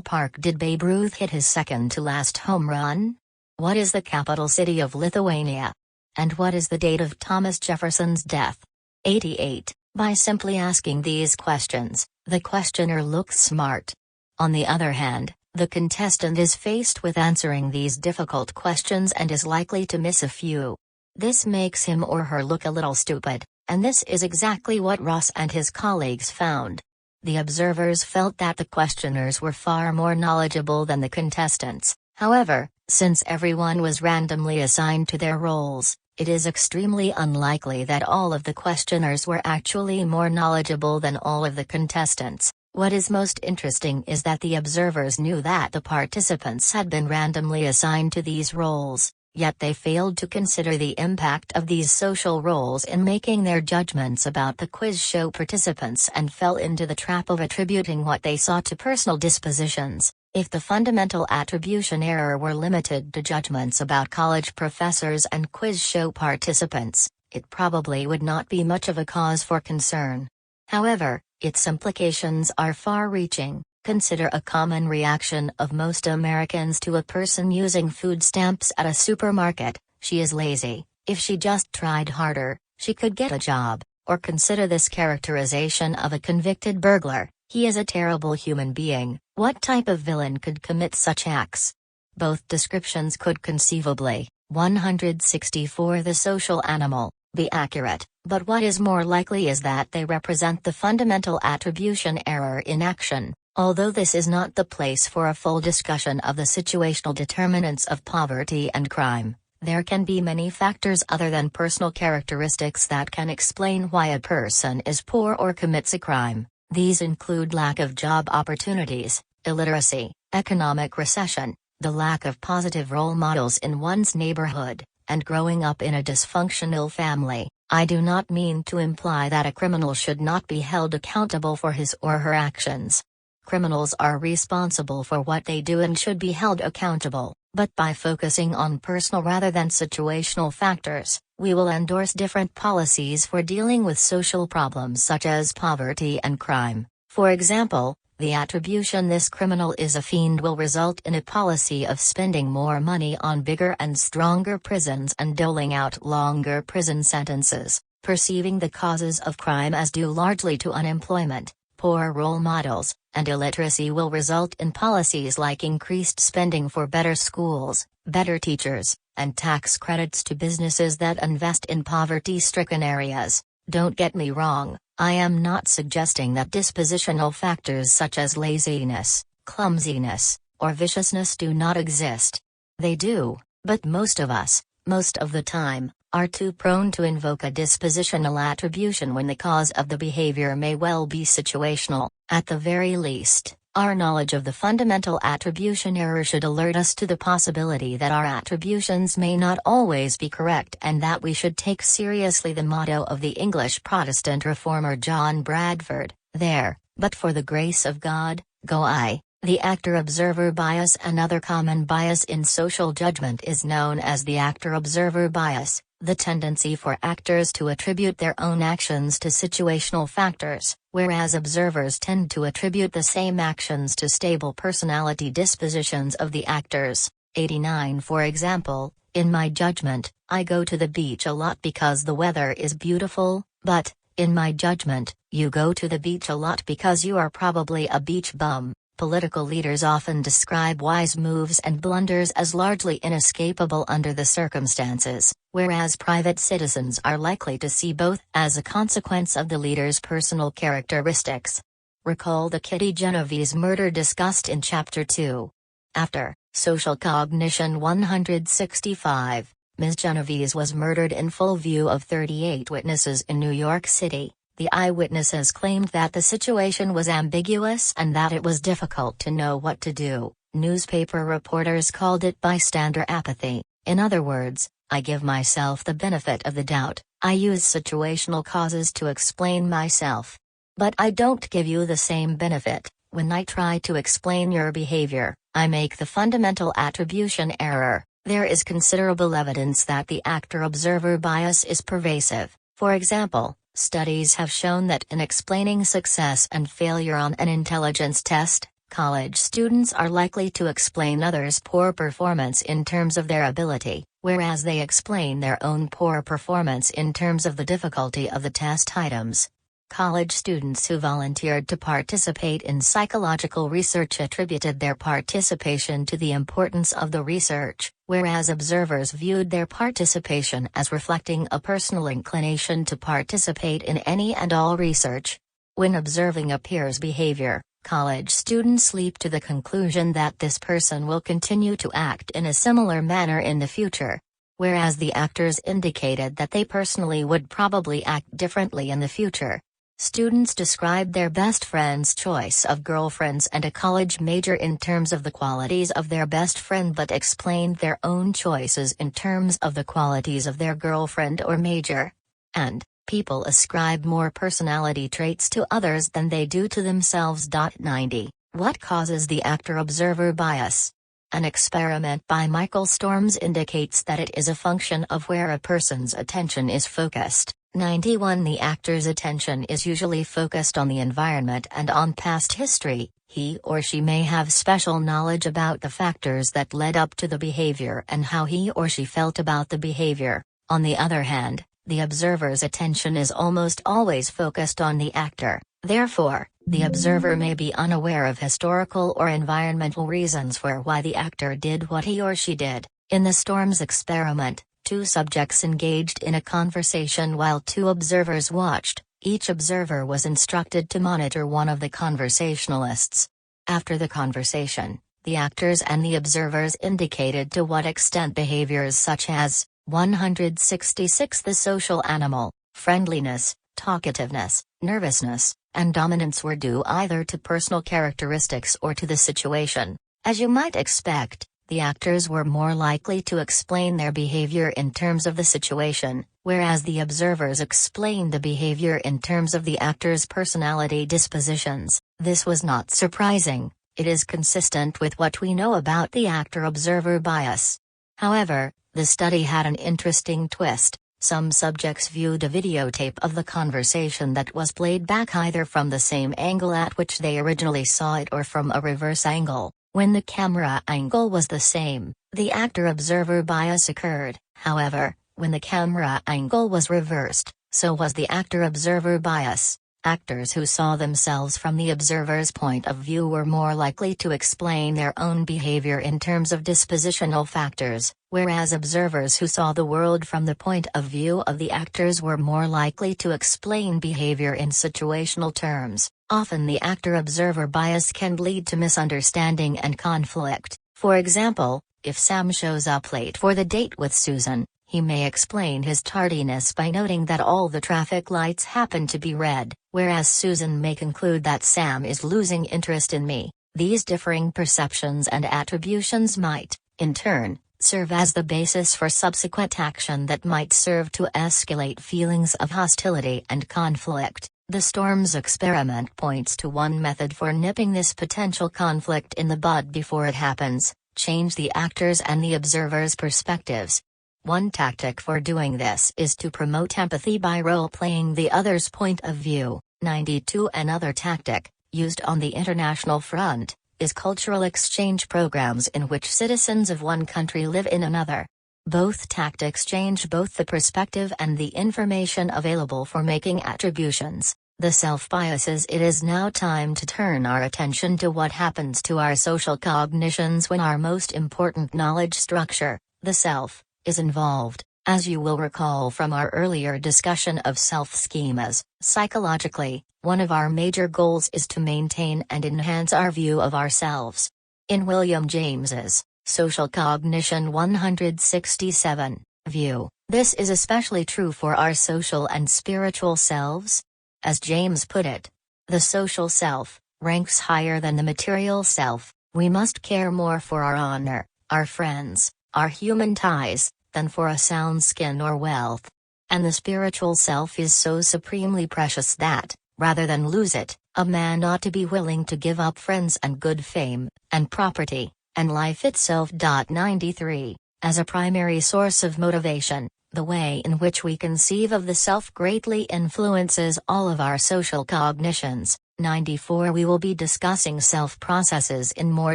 park did Babe Ruth hit his second-to-last home run? What is the capital city of Lithuania? And what is the date of Thomas Jefferson's death? 88. By simply asking these questions, the questioner looks smart. On the other hand, the contestant is faced with answering these difficult questions and is likely to miss a few. This makes him or her look a little stupid, and this is exactly what Ross and his colleagues found. The observers felt that the questioners were far more knowledgeable than the contestants. However, since everyone was randomly assigned to their roles, it is extremely unlikely that all of the questioners were actually more knowledgeable than all of the contestants. What is most interesting is that the observers knew that the participants had been randomly assigned to these roles. Yet they failed to consider the impact of these social roles in making their judgments about the quiz show participants and fell into the trap of attributing what they saw to personal dispositions. If the fundamental attribution error were limited to judgments about college professors and quiz show participants, it probably would not be much of a cause for concern. However, its implications are far-reaching. Consider a common reaction of most Americans to a person using food stamps at a supermarket: she is lazy. If she just tried harder, she could get a job. Or consider this characterization of a convicted burglar: he is a terrible human being. What type of villain could commit such acts? Both descriptions could conceivably, 164 the social animal, be accurate, but what is more likely is that they represent the fundamental attribution error in action. Although this is not the place for a full discussion of the situational determinants of poverty and crime, there can be many factors other than personal characteristics that can explain why a person is poor or commits a crime. These include lack of job opportunities, illiteracy, economic recession, the lack of positive role models in one's neighborhood, and growing up in a dysfunctional family. I do not mean to imply that a criminal should not be held accountable for his or her actions. Criminals are responsible for what they do and should be held accountable, but by focusing on personal rather than situational factors, we will endorse different policies for dealing with social problems such as poverty and crime. For example, the attribution "this criminal is a fiend" will result in a policy of spending more money on bigger and stronger prisons and doling out longer prison sentences. Perceiving the causes of crime as due largely to unemployment, poor role models, and illiteracy will result in policies like increased spending for better schools, better teachers, and tax credits to businesses that invest in poverty-stricken areas. Don't get me wrong, I am not suggesting that dispositional factors such as laziness, clumsiness, or viciousness do not exist. They do, but most of us, most of the time, are too prone to invoke a dispositional attribution when the cause of the behavior may well be situational. At the very least, our knowledge of the fundamental attribution error should alert us to the possibility that our attributions may not always be correct and that we should take seriously the motto of the English Protestant reformer John Bradford, "There, but for the grace of God, go I." The actor-observer bias. Another common bias in social judgment is known as the actor-observer bias, the tendency for actors to attribute their own actions to situational factors, whereas observers tend to attribute the same actions to stable personality dispositions of the actors. 89 For example, in my judgment, I go to the beach a lot because the weather is beautiful, but, in my judgment, you go to the beach a lot because you are probably a beach bum. Political leaders often describe wise moves and blunders as largely inescapable under the circumstances, whereas private citizens are likely to see both as a consequence of the leader's personal characteristics. Recall the Kitty Genovese murder discussed in Chapter 2. After Social Cognition 165, Ms. Genovese was murdered in full view of 38 witnesses in New York City. The eyewitnesses claimed that the situation was ambiguous and that it was difficult to know what to do. Newspaper reporters called it bystander apathy. In other words, I give myself the benefit of the doubt, I use situational causes to explain myself. But I don't give you the same benefit. When I try to explain your behavior, I make the fundamental attribution error. There is considerable evidence that the actor-observer bias is pervasive. For example, studies have shown that in explaining success and failure on an intelligence test, college students are likely to explain others' poor performance in terms of their ability, whereas they explain their own poor performance in terms of the difficulty of the test items. College students who volunteered to participate in psychological research attributed their participation to the importance of the research, whereas observers viewed their participation as reflecting a personal inclination to participate in any and all research. When observing a peer's behavior, college students leap to the conclusion that this person will continue to act in a similar manner in the future, whereas the actors indicated that they personally would probably act differently in the future. Students described their best friend's choice of girlfriends and a college major in terms of the qualities of their best friend but explained their own choices in terms of the qualities of their girlfriend or major. And, people ascribe more personality traits to others than they do to themselves. 90. What causes the actor-observer bias? An experiment by Michael Storms indicates that it is a function of where a person's attention is focused. 91 The actor's attention is usually focused on the environment and on past history. He or she may have special knowledge about the factors that led up to the behavior and how he or she felt about the behavior. On the other hand, the observer's attention is almost always focused on the actor. Therefore, the observer may be unaware of historical or environmental reasons for why the actor did what he or she did. In the Storms experiment, two subjects engaged in a conversation while two observers watched. Each observer was instructed to monitor one of the conversationalists. After the conversation, the actors and the observers indicated to what extent behaviors such as 166 the social animal, friendliness, talkativeness, nervousness, and dominance were due either to personal characteristics or to the situation. As you might expect, the actors were more likely to explain their behavior in terms of the situation, whereas the observers explained the behavior in terms of the actors' personality dispositions. This was not surprising. It is consistent with what we know about the actor-observer bias. However, the study had an interesting twist. Some subjects viewed a videotape of the conversation that was played back either from the same angle at which they originally saw it or from a reverse angle. When the camera angle was the same, the actor-observer bias occurred. However, when the camera angle was reversed, so was the actor-observer bias. Actors who saw themselves from the observer's point of view were more likely to explain their own behavior in terms of dispositional factors, whereas observers who saw the world from the point of view of the actors were more likely to explain behavior in situational terms. Often the actor-observer bias can lead to misunderstanding and conflict. For example, if Sam shows up late for the date with Susan, he may explain his tardiness by noting that all the traffic lights happen to be red, whereas Susan may conclude that Sam is losing interest in me. These differing perceptions and attributions might, in turn, serve as the basis for subsequent action that might serve to escalate feelings of hostility and conflict. The Storms experiment points to one method for nipping this potential conflict in the bud before it happens: change the actors' and the observers' perspectives. One tactic for doing this is to promote empathy by role-playing the other's point of view. 92 Another tactic, used on the international front, is cultural exchange programs in which citizens of one country live in another. Both tactics change both the perspective and the information available for making attributions. The self biases. It is now time to turn our attention to what happens to our social cognitions when our most important knowledge structure, the self, is involved. As you will recall from our earlier discussion of self-schemas, psychologically, one of our major goals is to maintain and enhance our view of ourselves. In William James's Social Cognition 167 view, this is especially true for our social and spiritual selves. As James put it, the social self ranks higher than the material self. We must care more for our honor, our friends, our human ties, than for a sound skin or wealth. And the spiritual self is so supremely precious that, rather than lose it, a man ought to be willing to give up friends and good fame, and property, and life itself. 93. As a primary source of motivation, the way in which we conceive of the self greatly influences all of our social cognitions. 94. We will be discussing self processes in more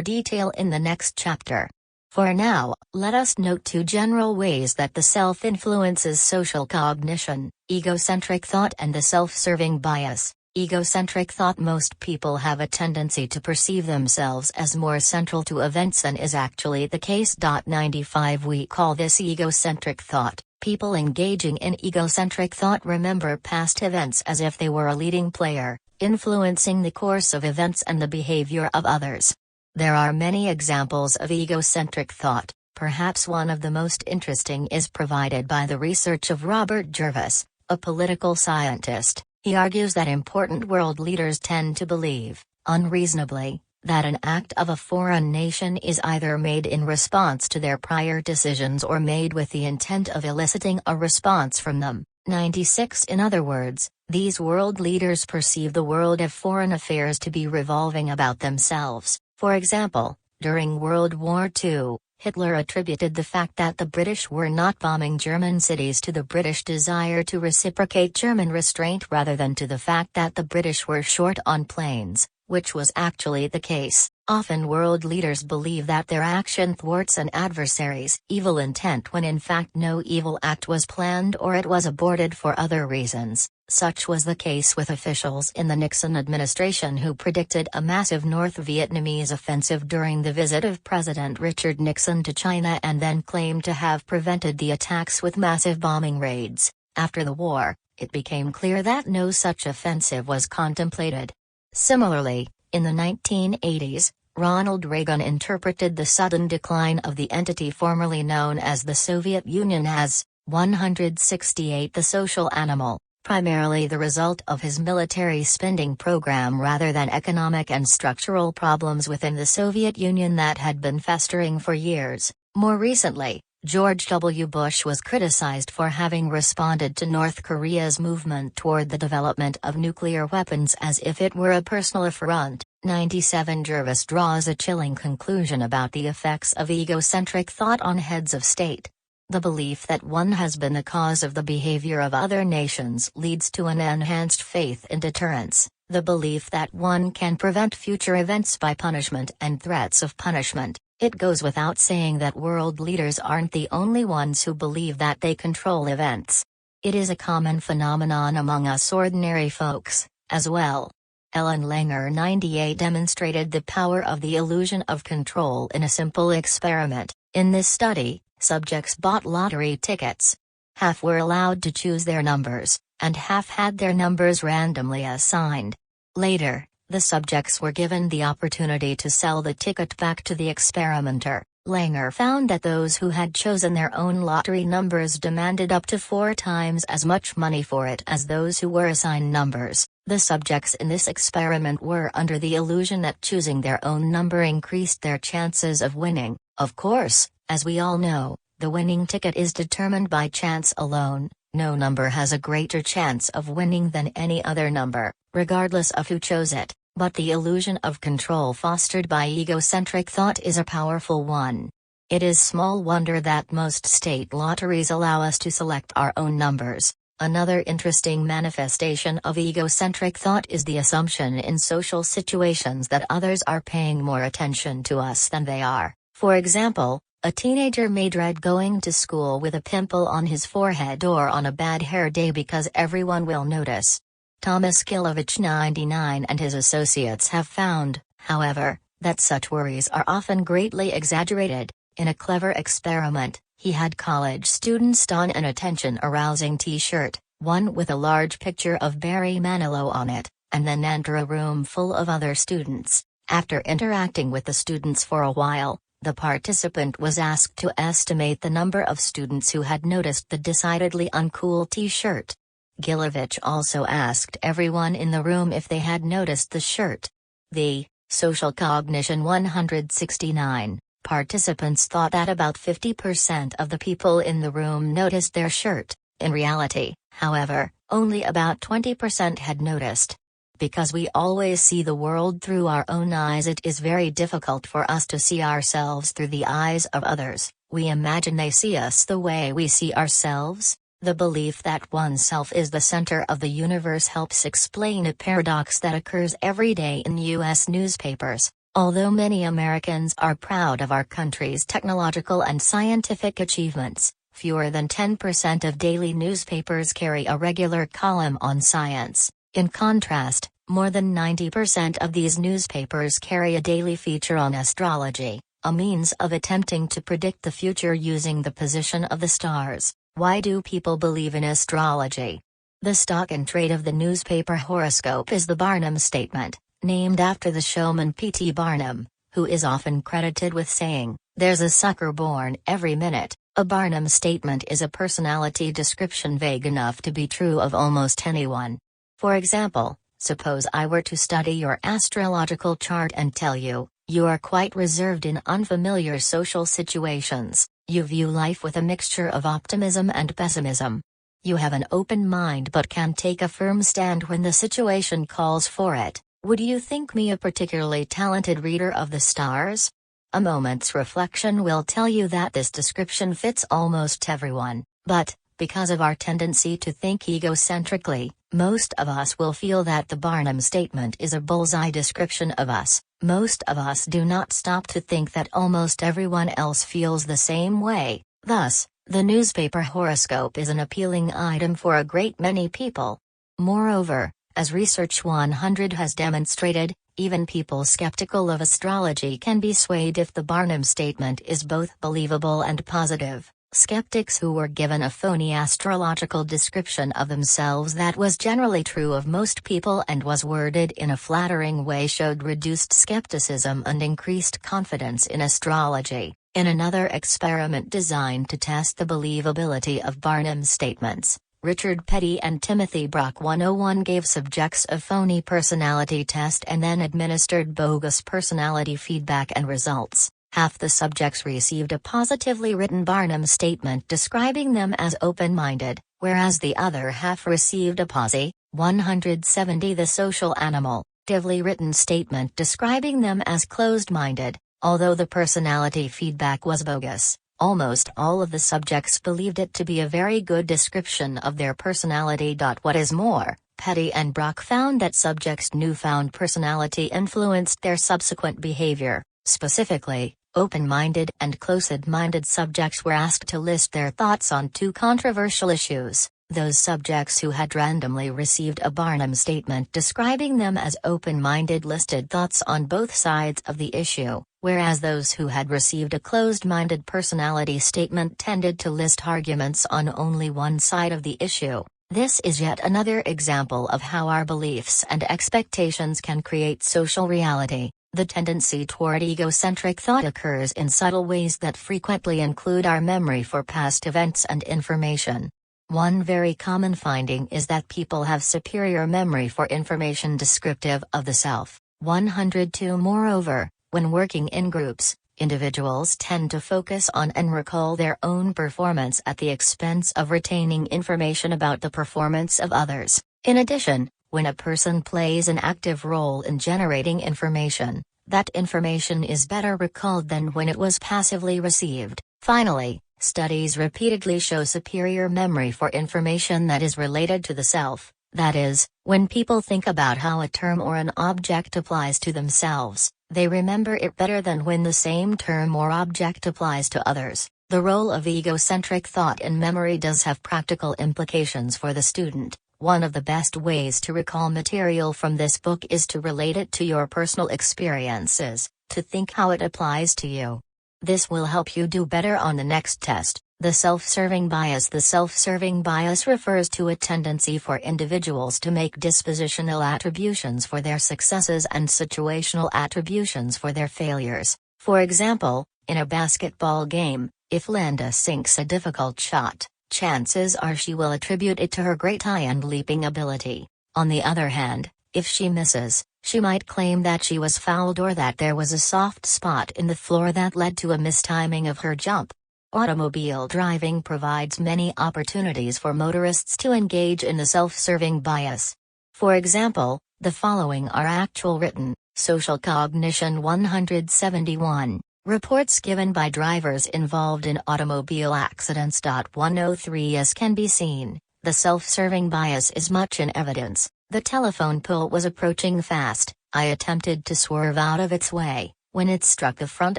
detail in the next chapter. For now, let us note two general ways that the self influences social cognition: egocentric thought and the self-serving bias. Egocentric thought. Most people have a tendency to perceive themselves as more central to events than is actually the case. 95. We call this egocentric thought. People engaging in egocentric thought remember past events as if they were a leading player, influencing the course of events and the behavior of others. There are many examples of egocentric thought. Perhaps one of the most interesting is provided by the research of Robert Jervis, a political scientist. He argues that important world leaders tend to believe, unreasonably, that an act of a foreign nation is either made in response to their prior decisions or made with the intent of eliciting a response from them. 96. In other words, these world leaders perceive the world of foreign affairs to be revolving about themselves. For example, during World War II, Hitler attributed the fact that the British were not bombing German cities to the British desire to reciprocate German restraint rather than to the fact that the British were short on planes, which was actually the case. Often world leaders believe that their action thwarts an adversary's evil intent when in fact no evil act was planned or it was aborted for other reasons. Such was the case with officials in the Nixon administration who predicted a massive North Vietnamese offensive during the visit of President Richard Nixon to China and then claimed to have prevented the attacks with massive bombing raids. After the war, it became clear that no such offensive was contemplated. Similarly, In the 1980s, Ronald Reagan interpreted the sudden decline of the entity formerly known as the Soviet Union as 168 the social animal, primarily the result of his military spending program rather than economic and structural problems within the Soviet Union that had been festering for years. More recently, George W. Bush was criticized for having responded to North Korea's movement toward the development of nuclear weapons as if it were a personal affront. 97 Jervis draws a chilling conclusion about the effects of egocentric thought on heads of state. The belief that one has been the cause of the behavior of other nations leads to an enhanced faith in deterrence, the belief that one can prevent future events by punishment and threats of punishment. It goes without saying that world leaders aren't the only ones who believe that they control events. It is a common phenomenon among us ordinary folks, as well. Ellen Langer 98 demonstrated the power of the illusion of control in a simple experiment. In this study, subjects bought lottery tickets. Half were allowed to choose their numbers, and half had their numbers randomly assigned. Later, the subjects were given the opportunity to sell the ticket back to the experimenter. Langer found that those who had chosen their own lottery numbers demanded up to 4 times as much money for it as those who were assigned numbers. The subjects in this experiment were under the illusion that choosing their own number increased their chances of winning. Of course, as we all know, the winning ticket is determined by chance alone. No number has a greater chance of winning than any other number, regardless of who chose it. But the illusion of control fostered by egocentric thought is a powerful one. It is small wonder that most state lotteries allow us to select our own numbers. Another interesting manifestation of egocentric thought is the assumption in social situations that others are paying more attention to us than they are. For example, a teenager may dread going to school with a pimple on his forehead or on a bad hair day because everyone will notice. Thomas Kilovich 99 and his associates have found, however, that such worries are often greatly exaggerated. In a clever experiment, he had college students don an attention-arousing t-shirt, one with a large picture of Barry Manilow on it, and then enter a room full of other students. After interacting with the students for a while, the participant was asked to estimate the number of students who had noticed the decidedly uncool t-shirt. Gilovich also asked everyone in the room if they had noticed the shirt. The Social Cognition 169 participants thought that about 50% of the people in the room noticed their shirt. In reality, however, only about 20% had noticed. Because we always see the world through our own eyes, it is very difficult for us to see ourselves through the eyes of others. We imagine they see us the way we see ourselves. The belief that oneself is the center of the universe helps explain a paradox that occurs every day in U.S. newspapers. Although many Americans are proud of our country's technological and scientific achievements, fewer than 10% of daily newspapers carry a regular column on science. In contrast, more than 90% of these newspapers carry a daily feature on astrology, a means of attempting to predict the future using the position of the stars. Why do people believe in astrology? The stock and trade of the newspaper horoscope is the Barnum Statement, named after the showman P.T. Barnum, who is often credited with saying, "There's a sucker born every minute." A Barnum Statement is a personality description vague enough to be true of almost anyone. For example, suppose I were to study your astrological chart and tell you, you are quite reserved in unfamiliar social situations. You view life with a mixture of optimism and pessimism. You have an open mind but can take a firm stand when the situation calls for it. Would you think me a particularly talented reader of the stars? A moment's reflection will tell you that this description fits almost everyone, but, because of our tendency to think egocentrically, most of us will feel that the Barnum Statement is a bullseye description of us. Most of us do not stop to think that almost everyone else feels the same way. Thus, the newspaper horoscope is an appealing item for a great many people. Moreover, as Research 100 has demonstrated, even people skeptical of astrology can be swayed if the Barnum Statement is both believable and positive. Skeptics who were given a phony astrological description of themselves that was generally true of most people and was worded in a flattering way showed reduced skepticism and increased confidence in astrology. In another experiment designed to test the believability of Barnum statements, Richard Petty and Timothy Brock 101 gave subjects a phony personality test and then administered bogus personality feedback and results. Half the subjects received a positively written Barnum statement describing them as open-minded, whereas the other half received a posi, 170 the social animal, positively written statement describing them as closed-minded. Although the personality feedback was bogus, almost all of the subjects believed it to be a very good description of their personality. What is more, Petty and Brock found that subjects' newfound personality influenced their subsequent behavior. Specifically, open-minded and closed-minded subjects were asked to list their thoughts on two controversial issues. Those subjects who had randomly received a Barnum statement describing them as open-minded listed thoughts on both sides of the issue, whereas those who had received a closed-minded personality statement tended to list arguments on only one side of the issue. This is yet another example of how our beliefs and expectations can create social reality. The tendency toward egocentric thought occurs in subtle ways that frequently include our memory for past events and information. One very common finding is that people have superior memory for information descriptive of the self. 102 Moreover, when working in groups, individuals tend to focus on and recall their own performance at the expense of retaining information about the performance of others. In addition, when a person plays an active role in generating information, that information is better recalled than when it was passively received. Finally, studies repeatedly show superior memory for information that is related to the self, that is, when people think about how a term or an object applies to themselves, they remember it better than when the same term or object applies to others. The role of egocentric thought in memory does have practical implications for the student. One of the best ways to recall material from this book is to relate it to your personal experiences, to think how it applies to you. This will help you do better on the next test. The self-serving bias. The self-serving bias refers to a tendency for individuals to make dispositional attributions for their successes and situational attributions for their failures. For example, in a basketball game, if Linda sinks a difficult shot, chances are she will attribute it to her great eye and leaping ability. On the other hand, if she misses, she might claim that she was fouled or that there was a soft spot in the floor that led to a mistiming of her jump. Automobile driving provides many opportunities for motorists to engage in the self-serving bias. For example, the following are actual written, Social Cognition 171. Reports given by drivers involved in automobile accidents. 103 As can be seen, the self-serving bias is much in evidence. The telephone pole was approaching fast. I attempted to swerve out of its way, when it struck the front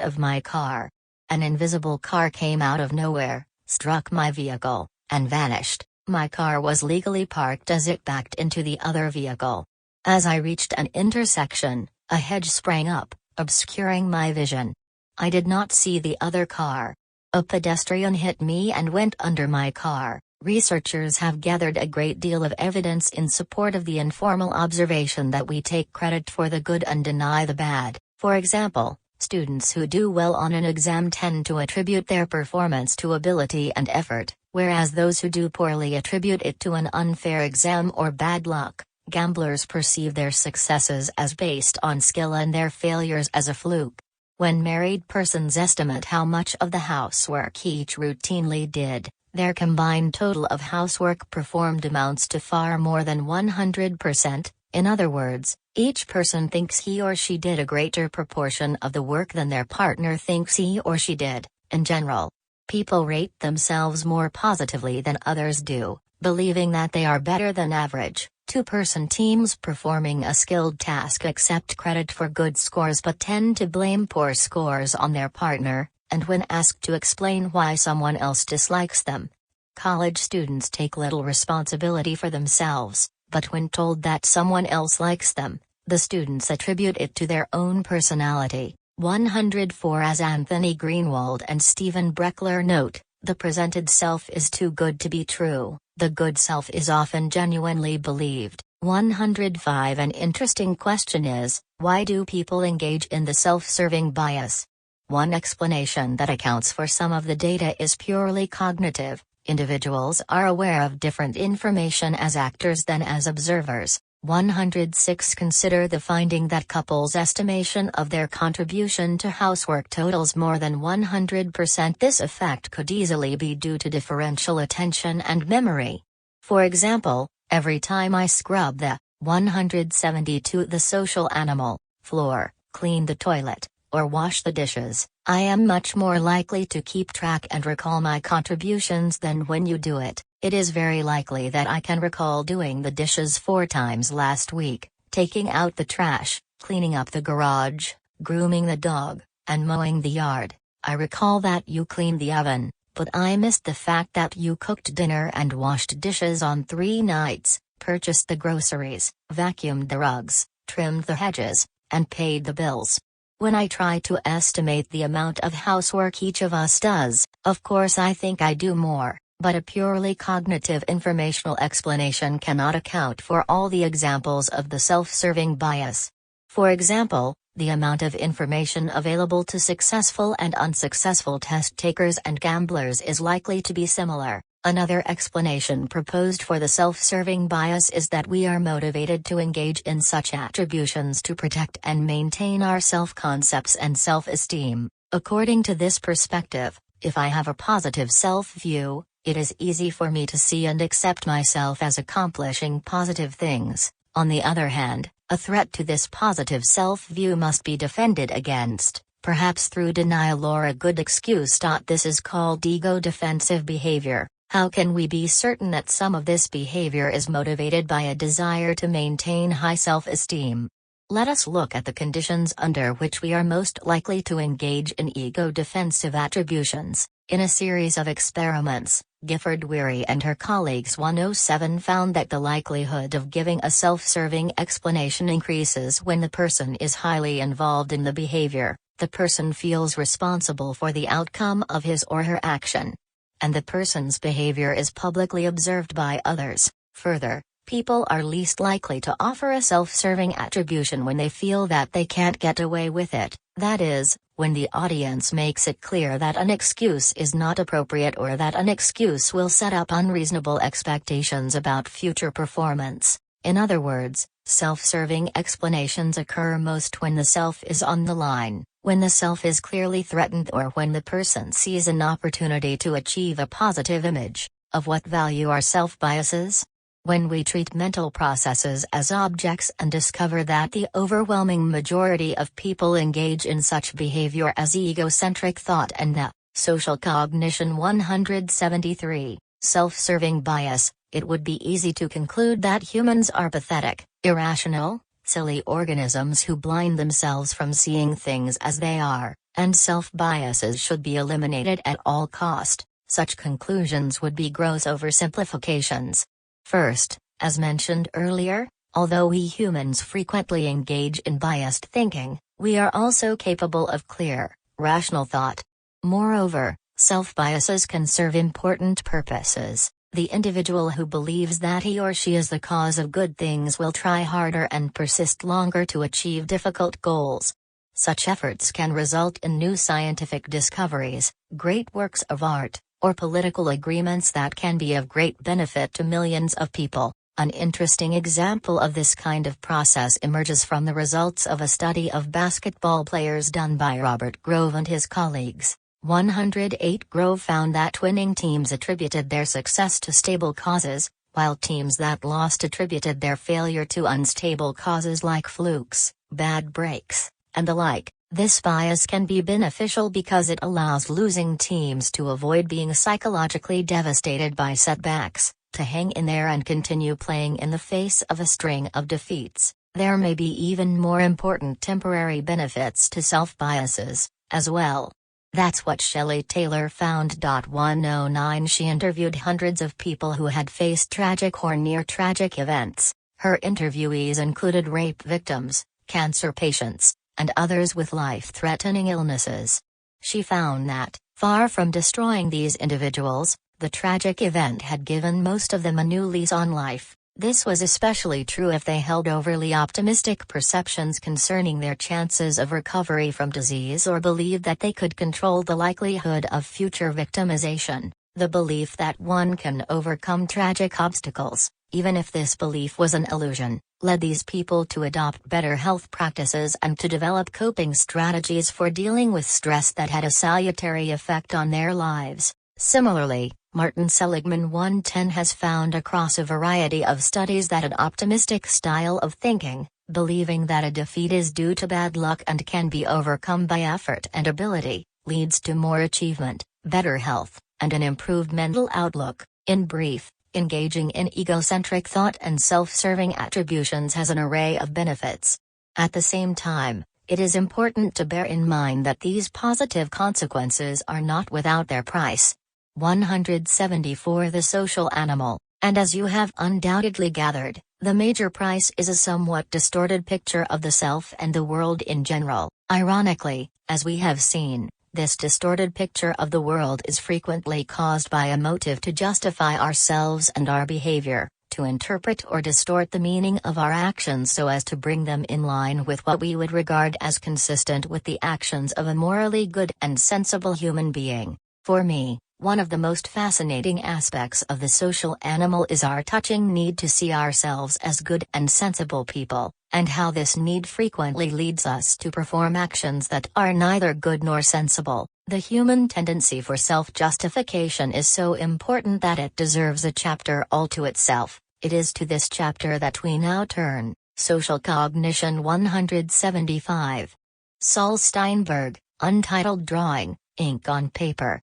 of my car. An invisible car came out of nowhere, struck my vehicle, and vanished. My car was legally parked as it backed into the other vehicle. As I reached an intersection, a hedge sprang up, obscuring my vision. I did not see the other car. A pedestrian hit me and went under my car. Researchers have gathered a great deal of evidence in support of the informal observation that we take credit for the good and deny the bad. For example, students who do well on an exam tend to attribute their performance to ability and effort, whereas those who do poorly attribute it to an unfair exam or bad luck. Gamblers perceive their successes as based on skill and their failures as a fluke. When married persons estimate how much of the housework each routinely did, their combined total of housework performed amounts to far more than 100%. In other words, each person thinks he or she did a greater proportion of the work than their partner thinks he or she did. In general, people rate themselves more positively than others do, believing that they are better than average. Two-person teams performing a skilled task accept credit for good scores but tend to blame poor scores on their partner, and when asked to explain why someone else dislikes them. College students take little responsibility for themselves, but when told that someone else likes them, the students attribute it to their own personality. 104 As Anthony Greenwald and Stephen Breckler note, The presented self is too good to be true. The good self is often genuinely believed. 105 An interesting question is, why do people engage in the self-serving bias? One explanation that accounts for some of the data is purely cognitive. Individuals are aware of different information as actors than as observers. 106 Consider the finding that couples' estimation of their contribution to housework totals more than 100%. This effect could easily be due to differential attention and memory. For example, every time I scrub the 172 the social animal floor, clean the toilet, or wash the dishes, I am much more likely to keep track and recall my contributions than when you do it. It is very likely that I can recall doing the dishes 4 times last week, taking out the trash, cleaning up the garage, grooming the dog, and mowing the yard. I recall that you cleaned the oven, but I missed the fact that you cooked dinner and washed dishes on 3 nights, purchased the groceries, vacuumed the rugs, trimmed the hedges, and paid the bills. When I try to estimate the amount of housework each of us does, of course I think I do more, but a purely cognitive informational explanation cannot account for all the examples of the self-serving bias. For example, the amount of information available to successful and unsuccessful test takers and gamblers is likely to be similar. Another explanation proposed for the self-serving bias is that we are motivated to engage in such attributions to protect and maintain our self-concepts and self-esteem. According to this perspective, if I have a positive self-view, it is easy for me to see and accept myself as accomplishing positive things. On the other hand, a threat to this positive self-view must be defended against, perhaps through denial or a good excuse. This is called ego-defensive behavior. How can we be certain that some of this behavior is motivated by a desire to maintain high self-esteem? Let us look at the conditions under which we are most likely to engage in ego-defensive attributions. In a series of experiments, Gifford Weary and her colleagues 107 found that the likelihood of giving a self-serving explanation increases when the person is highly involved in the behavior, the person feels responsible for the outcome of his or her action, and the person's behavior is publicly observed by others. Further, people are least likely to offer a self-serving attribution when they feel that they can't get away with it, that is, when the audience makes it clear that an excuse is not appropriate or that an excuse will set up unreasonable expectations about future performance. In other words, self-serving explanations occur most when the self is on the line, when the self is clearly threatened, or when the person sees an opportunity to achieve a positive image. Of what value are self-biases? When we treat mental processes as objects and discover that the overwhelming majority of people engage in such behavior as egocentric thought and the social cognition 173, self-serving bias, it would be easy to conclude that humans are pathetic, irrational, silly organisms who blind themselves from seeing things as they are, and self-biases should be eliminated at all cost. Such conclusions would be gross oversimplifications. First, as mentioned earlier, although we humans frequently engage in biased thinking, we are also capable of clear, rational thought. Moreover, self-biases can serve important purposes. The individual who believes that he or she is the cause of good things will try harder and persist longer to achieve difficult goals. Such efforts can result in new scientific discoveries, great works of art, or political agreements that can be of great benefit to millions of people. An interesting example of this kind of process emerges from the results of a study of basketball players done by Robert Grove and his colleagues. 108 Grove found that winning teams attributed their success to stable causes, while teams that lost attributed their failure to unstable causes like flukes, bad breaks, and the like. This bias can be beneficial because it allows losing teams to avoid being psychologically devastated by setbacks, to hang in there and continue playing in the face of a string of defeats. There may be even more important temporary benefits to self-biases, as well. That's what Shelley Taylor found. 109 She interviewed hundreds of people who had faced tragic or near-tragic events. Her interviewees included rape victims, cancer patients, and others with life-threatening illnesses. She found that, Far from destroying these individuals, the tragic event had given most of them a new lease on life. This was especially true if they held overly optimistic perceptions concerning their chances of recovery from disease or believed that they could control the likelihood of future victimization. The belief that one can overcome tragic obstacles, even if this belief was an illusion, led these people to adopt better health practices and to develop coping strategies for dealing with stress that had a salutary effect on their lives. Similarly, Martin Seligman 110 has found across a variety of studies that an optimistic style of thinking, believing that a defeat is due to bad luck and can be overcome by effort and ability, leads to more achievement, better health, and an improved mental outlook. In brief, engaging in egocentric thought and self-serving attributions has an array of benefits. At the same time, it is important to bear in mind that these positive consequences are not without their price. 174 The social animal, and as you have undoubtedly gathered, the major price is a somewhat distorted picture of the self and the world in general. Ironically, as we have seen, this distorted picture of the world is frequently caused by a motive to justify ourselves and our behavior, to interpret or distort the meaning of our actions so as to bring them in line with what we would regard as consistent with the actions of a morally good and sensible human being. For me, one of the most fascinating aspects of the social animal is our touching need to see ourselves as good and sensible people, and how this need frequently leads us to perform actions that are neither good nor sensible. The human tendency for self-justification is so important that it deserves a chapter all to itself. It is to this chapter that we now turn. Social Cognition 175. Saul Steinberg, Untitled Drawing, Ink on Paper.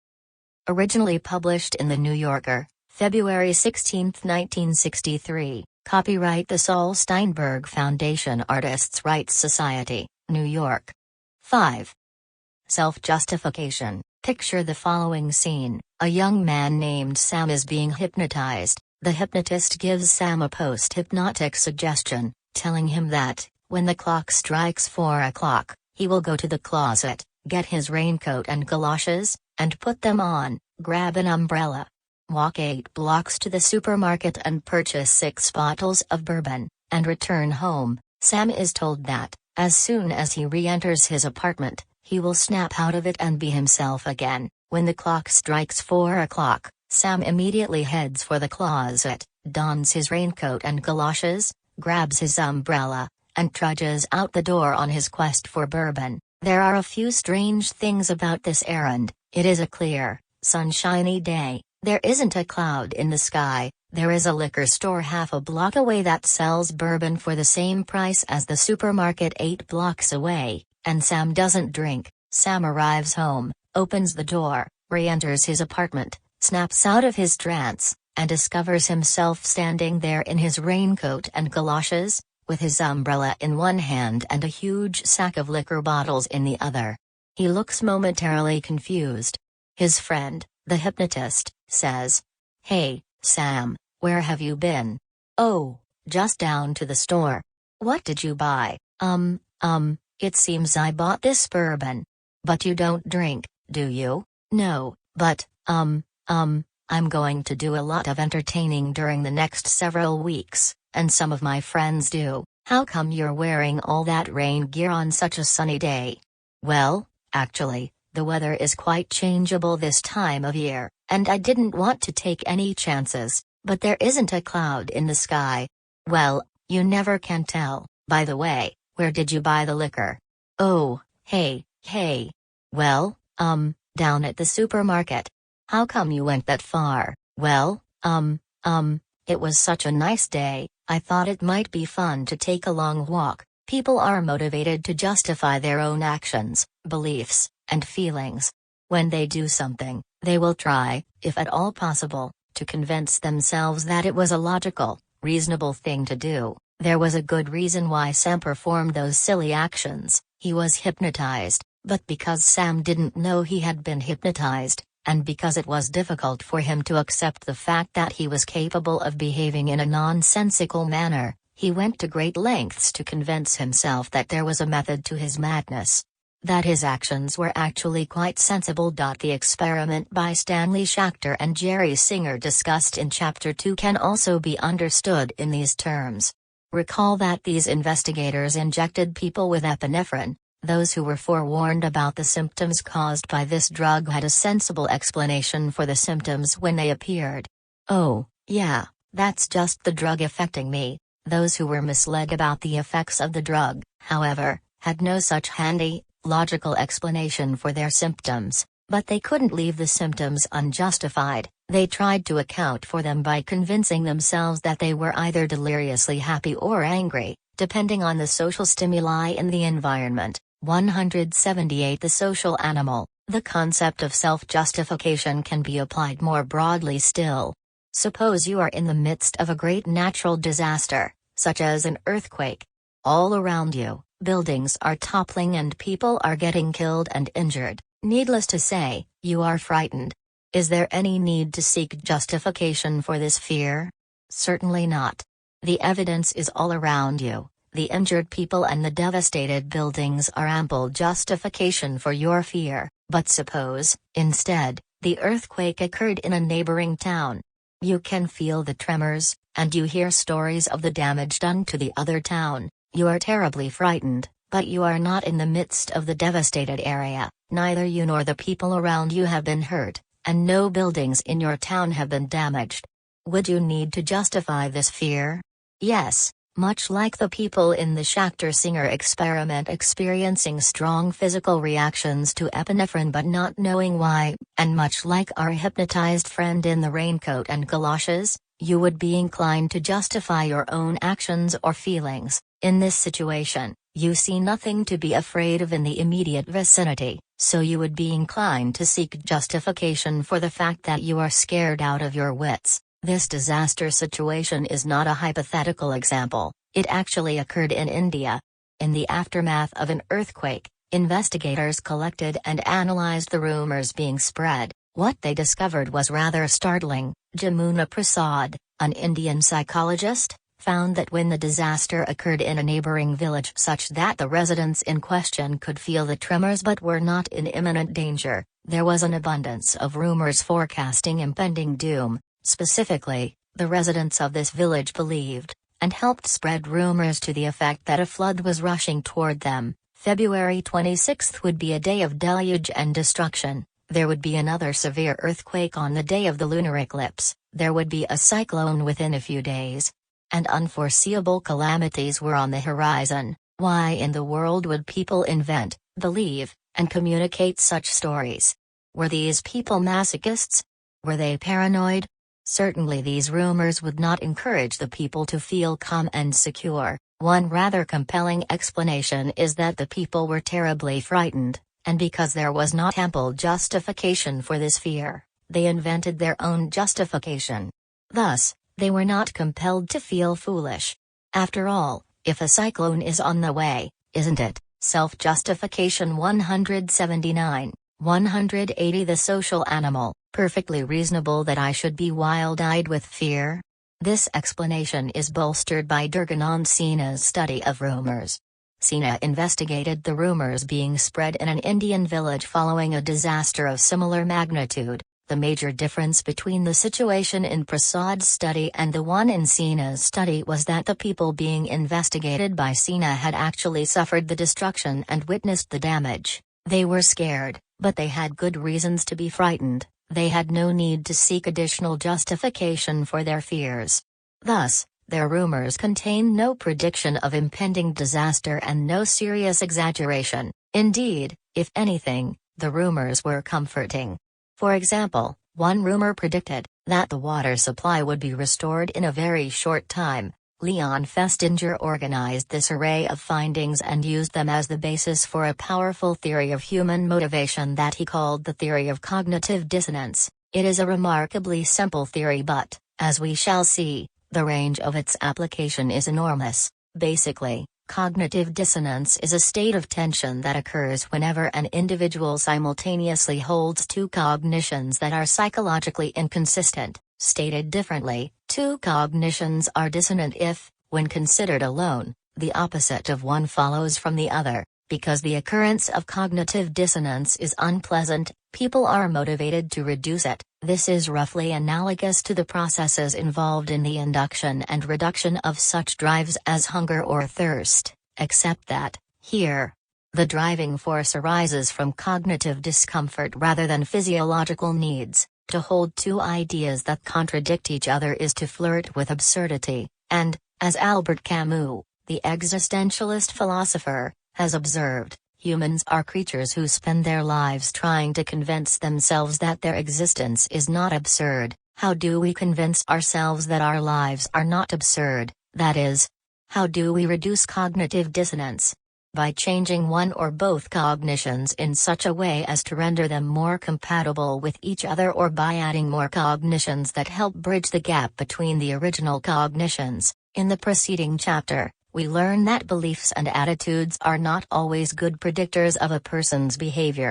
Originally published in The New Yorker, February 16, 1963. Copyright The Saul Steinberg Foundation, Artists' Rights Society, New York. 5. Self-justification. Picture the following scene. A young man named Sam is being hypnotized. The hypnotist gives Sam a post-hypnotic suggestion, telling him that, when the clock strikes 4 o'clock, he will go to the closet, get his raincoat and galoshes, and put them on, grab an umbrella, walk 8 blocks to the supermarket and purchase 6 bottles of bourbon, and return home. Sam is told that, as soon as he re-enters his apartment, he will snap out of it and be himself again. When the clock strikes 4 o'clock, Sam immediately heads for the closet, dons his raincoat and galoshes, grabs his umbrella, and trudges out the door on his quest for bourbon. There are a few strange things about this errand. It is a clear, sunshiny day. There isn't a cloud in the sky. There is a liquor store half a block away that sells bourbon for the same price as the supermarket 8 blocks away, and Sam doesn't drink. Sam arrives home, opens the door, re-enters his apartment, snaps out of his trance, and discovers himself standing there in his raincoat and galoshes, with his umbrella in one hand and a huge sack of liquor bottles in the other. He looks momentarily confused. His friend, the hypnotist, says, "Hey, Sam, where have you been?" "Oh, just down to the store." "What did you buy?" It seems I bought this bourbon." "But you don't drink, do you?" "No, but, I'm going to do a lot of entertaining during the next several weeks, and some of my friends do." "How come you're wearing all that rain gear on such a sunny day?" "Well, actually, the weather is quite changeable this time of year, and I didn't want to take any chances, but there isn't a cloud in the sky." "Well, you never can tell. By the way, where did you buy the liquor?" "Oh, hey. Well, down at the supermarket." "How come you went that far?" "Well, it was such a nice day, I thought it might be fun to take a long walk." People are motivated to justify their own actions, beliefs, and feelings. When they do something, they will try, if at all possible, to convince themselves that it was a logical, reasonable thing to do. There was a good reason why Sam performed those silly actions. He was hypnotized, but because Sam didn't know he had been hypnotized, and because it was difficult for him to accept the fact that he was capable of behaving in a nonsensical manner, he went to great lengths to convince himself that there was a method to his madness. that his actions were actually quite sensible. The experiment by Stanley Schachter and Jerry Singer discussed in Chapter 2 can also be understood in these terms. Recall that these investigators injected people with epinephrine. Those who were forewarned about the symptoms caused by this drug had a sensible explanation for the symptoms when they appeared. Oh, yeah, that's just the drug affecting me. Those who were misled about the effects of the drug, however, had no such handy, logical explanation for their symptoms, but they couldn't leave the symptoms unjustified. They tried to account for them by convincing themselves that they were either deliriously happy or angry, depending on the social stimuli in the environment. 178 The social animal. The concept of self-justification can be applied more broadly still. Suppose you are in the midst of a great natural disaster, such as an earthquake. All around you, buildings are toppling and people are getting killed and injured. Needless to say, you are frightened. Is there any need to seek justification for this fear? Certainly not. The evidence is all around you. The injured people and the devastated buildings are ample justification for your fear. But suppose, instead, the earthquake occurred in a neighboring town. You can feel the tremors, and you hear stories of the damage done to the other town. You are terribly frightened, but you are not in the midst of the devastated area. Neither you nor the people around you have been hurt, and no buildings in your town have been damaged. Would you need to justify this fear? Yes, much like the people in the Schachter-Singer experiment experiencing strong physical reactions to epinephrine but not knowing why, and much like our hypnotized friend in the raincoat and galoshes, you would be inclined to justify your own actions or feelings. In this situation, you see nothing to be afraid of in the immediate vicinity, so you would be inclined to seek justification for the fact that you are scared out of your wits. This disaster situation is not a hypothetical example, it actually occurred in India. In the aftermath of an earthquake, investigators collected and analyzed the rumors being spread. What they discovered was rather startling. Jamuna Prasad, an Indian psychologist, found that when the disaster occurred in a neighboring village such that the residents in question could feel the tremors but were not in imminent danger, there was an abundance of rumors forecasting impending doom. Specifically, the residents of this village believed, and helped spread rumors to the effect that a flood was rushing toward them. February 26 would be a day of deluge and destruction. There would be another severe earthquake on the day of the lunar eclipse. There would be a cyclone within a few days. And unforeseeable calamities were on the horizon. Why in the world would people invent, believe, and communicate such stories? Were these people masochists? Were they paranoid? Certainly these rumors would not encourage the people to feel calm and secure. One rather compelling explanation is that the people were terribly frightened, and because there was not ample justification for this fear, they invented their own justification. Thus, they were not compelled to feel foolish. After all, if a cyclone is on the way, isn't it? Self-justification 179. 180 The social animal. Perfectly reasonable that I should be wild-eyed with fear? This explanation is bolstered by Durganand Sinha's study of rumors. Sinha investigated the rumors being spread in an Indian village following a disaster of similar magnitude. The major difference between the situation in Prasad's study and the one in Sinha's study was that the people being investigated by Sinha had actually suffered the destruction and witnessed the damage. They were scared, but they had good reasons to be frightened. They had no need to seek additional justification for their fears. Thus, their rumors contain no prediction of impending disaster and no serious exaggeration. Indeed, if anything, the rumors were comforting. For example, one rumor predicted that the water supply would be restored in a very short time. Leon Festinger organized this array of findings and used them as the basis for a powerful theory of human motivation that he called the theory of cognitive dissonance. It is a remarkably simple theory but, as we shall see, the range of its application is enormous. Basically, cognitive dissonance is a state of tension that occurs whenever an individual simultaneously holds two cognitions that are psychologically inconsistent. Stated differently, two cognitions are dissonant if, when considered alone, the opposite of one follows from the other. Because the occurrence of cognitive dissonance is unpleasant, people are motivated to reduce it. This is roughly analogous to the processes involved in the induction and reduction of such drives as hunger or thirst, except that, here, the driving force arises from cognitive discomfort rather than physiological needs. To hold two ideas that contradict each other is to flirt with absurdity, and, as Albert Camus, the existentialist philosopher, has observed, humans are creatures who spend their lives trying to convince themselves that their existence is not absurd. How do we convince ourselves that our lives are not absurd? That is, how do we reduce cognitive dissonance? By changing one or both cognitions in such a way as to render them more compatible with each other, or by adding more cognitions that help bridge the gap between the original cognitions. In the preceding chapter, we learn that beliefs and attitudes are not always good predictors of a person's behavior.